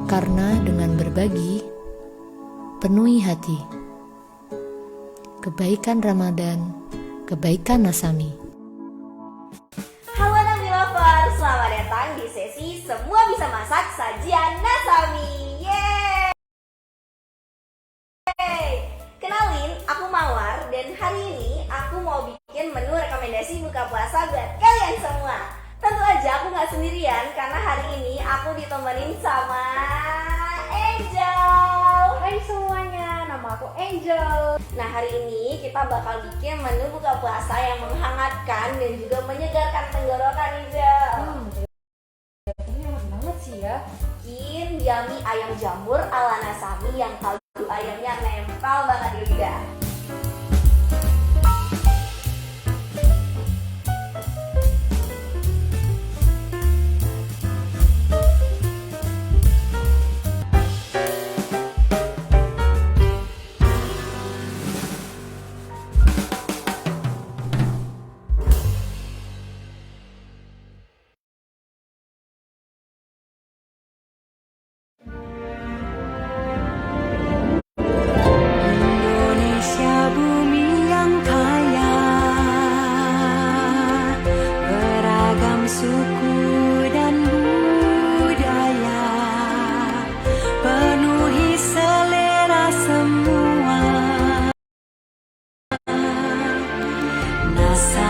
Karena dengan berbagi, penuhi hati. Kebaikan Ramadan, kebaikan Nasami. Halo Nami Lover, selamat datang di sesi Semua Bisa Masak Sajian Nasami. Yeay! Kenalin, aku Mawar dan hari ini aku mau bikin menu rekomendasi buka puasa buat kalian semua. Tentu aja aku gak sendirian karena hari ini aku ditemenin sama Angel. Hai semuanya, nama aku Angel. Nah hari ini kita bakal bikin menu buka puasa yang menghangatkan dan juga menyegarkan tenggorokan, Angel. Ini enak banget sih ya. Bikin yummy ayam jamur ala Nasami yang kaldu ayamnya nempel banget di lidah. Indonesia bumi yang kaya, beragam suku dan budaya, penuhi selera semua. Nasa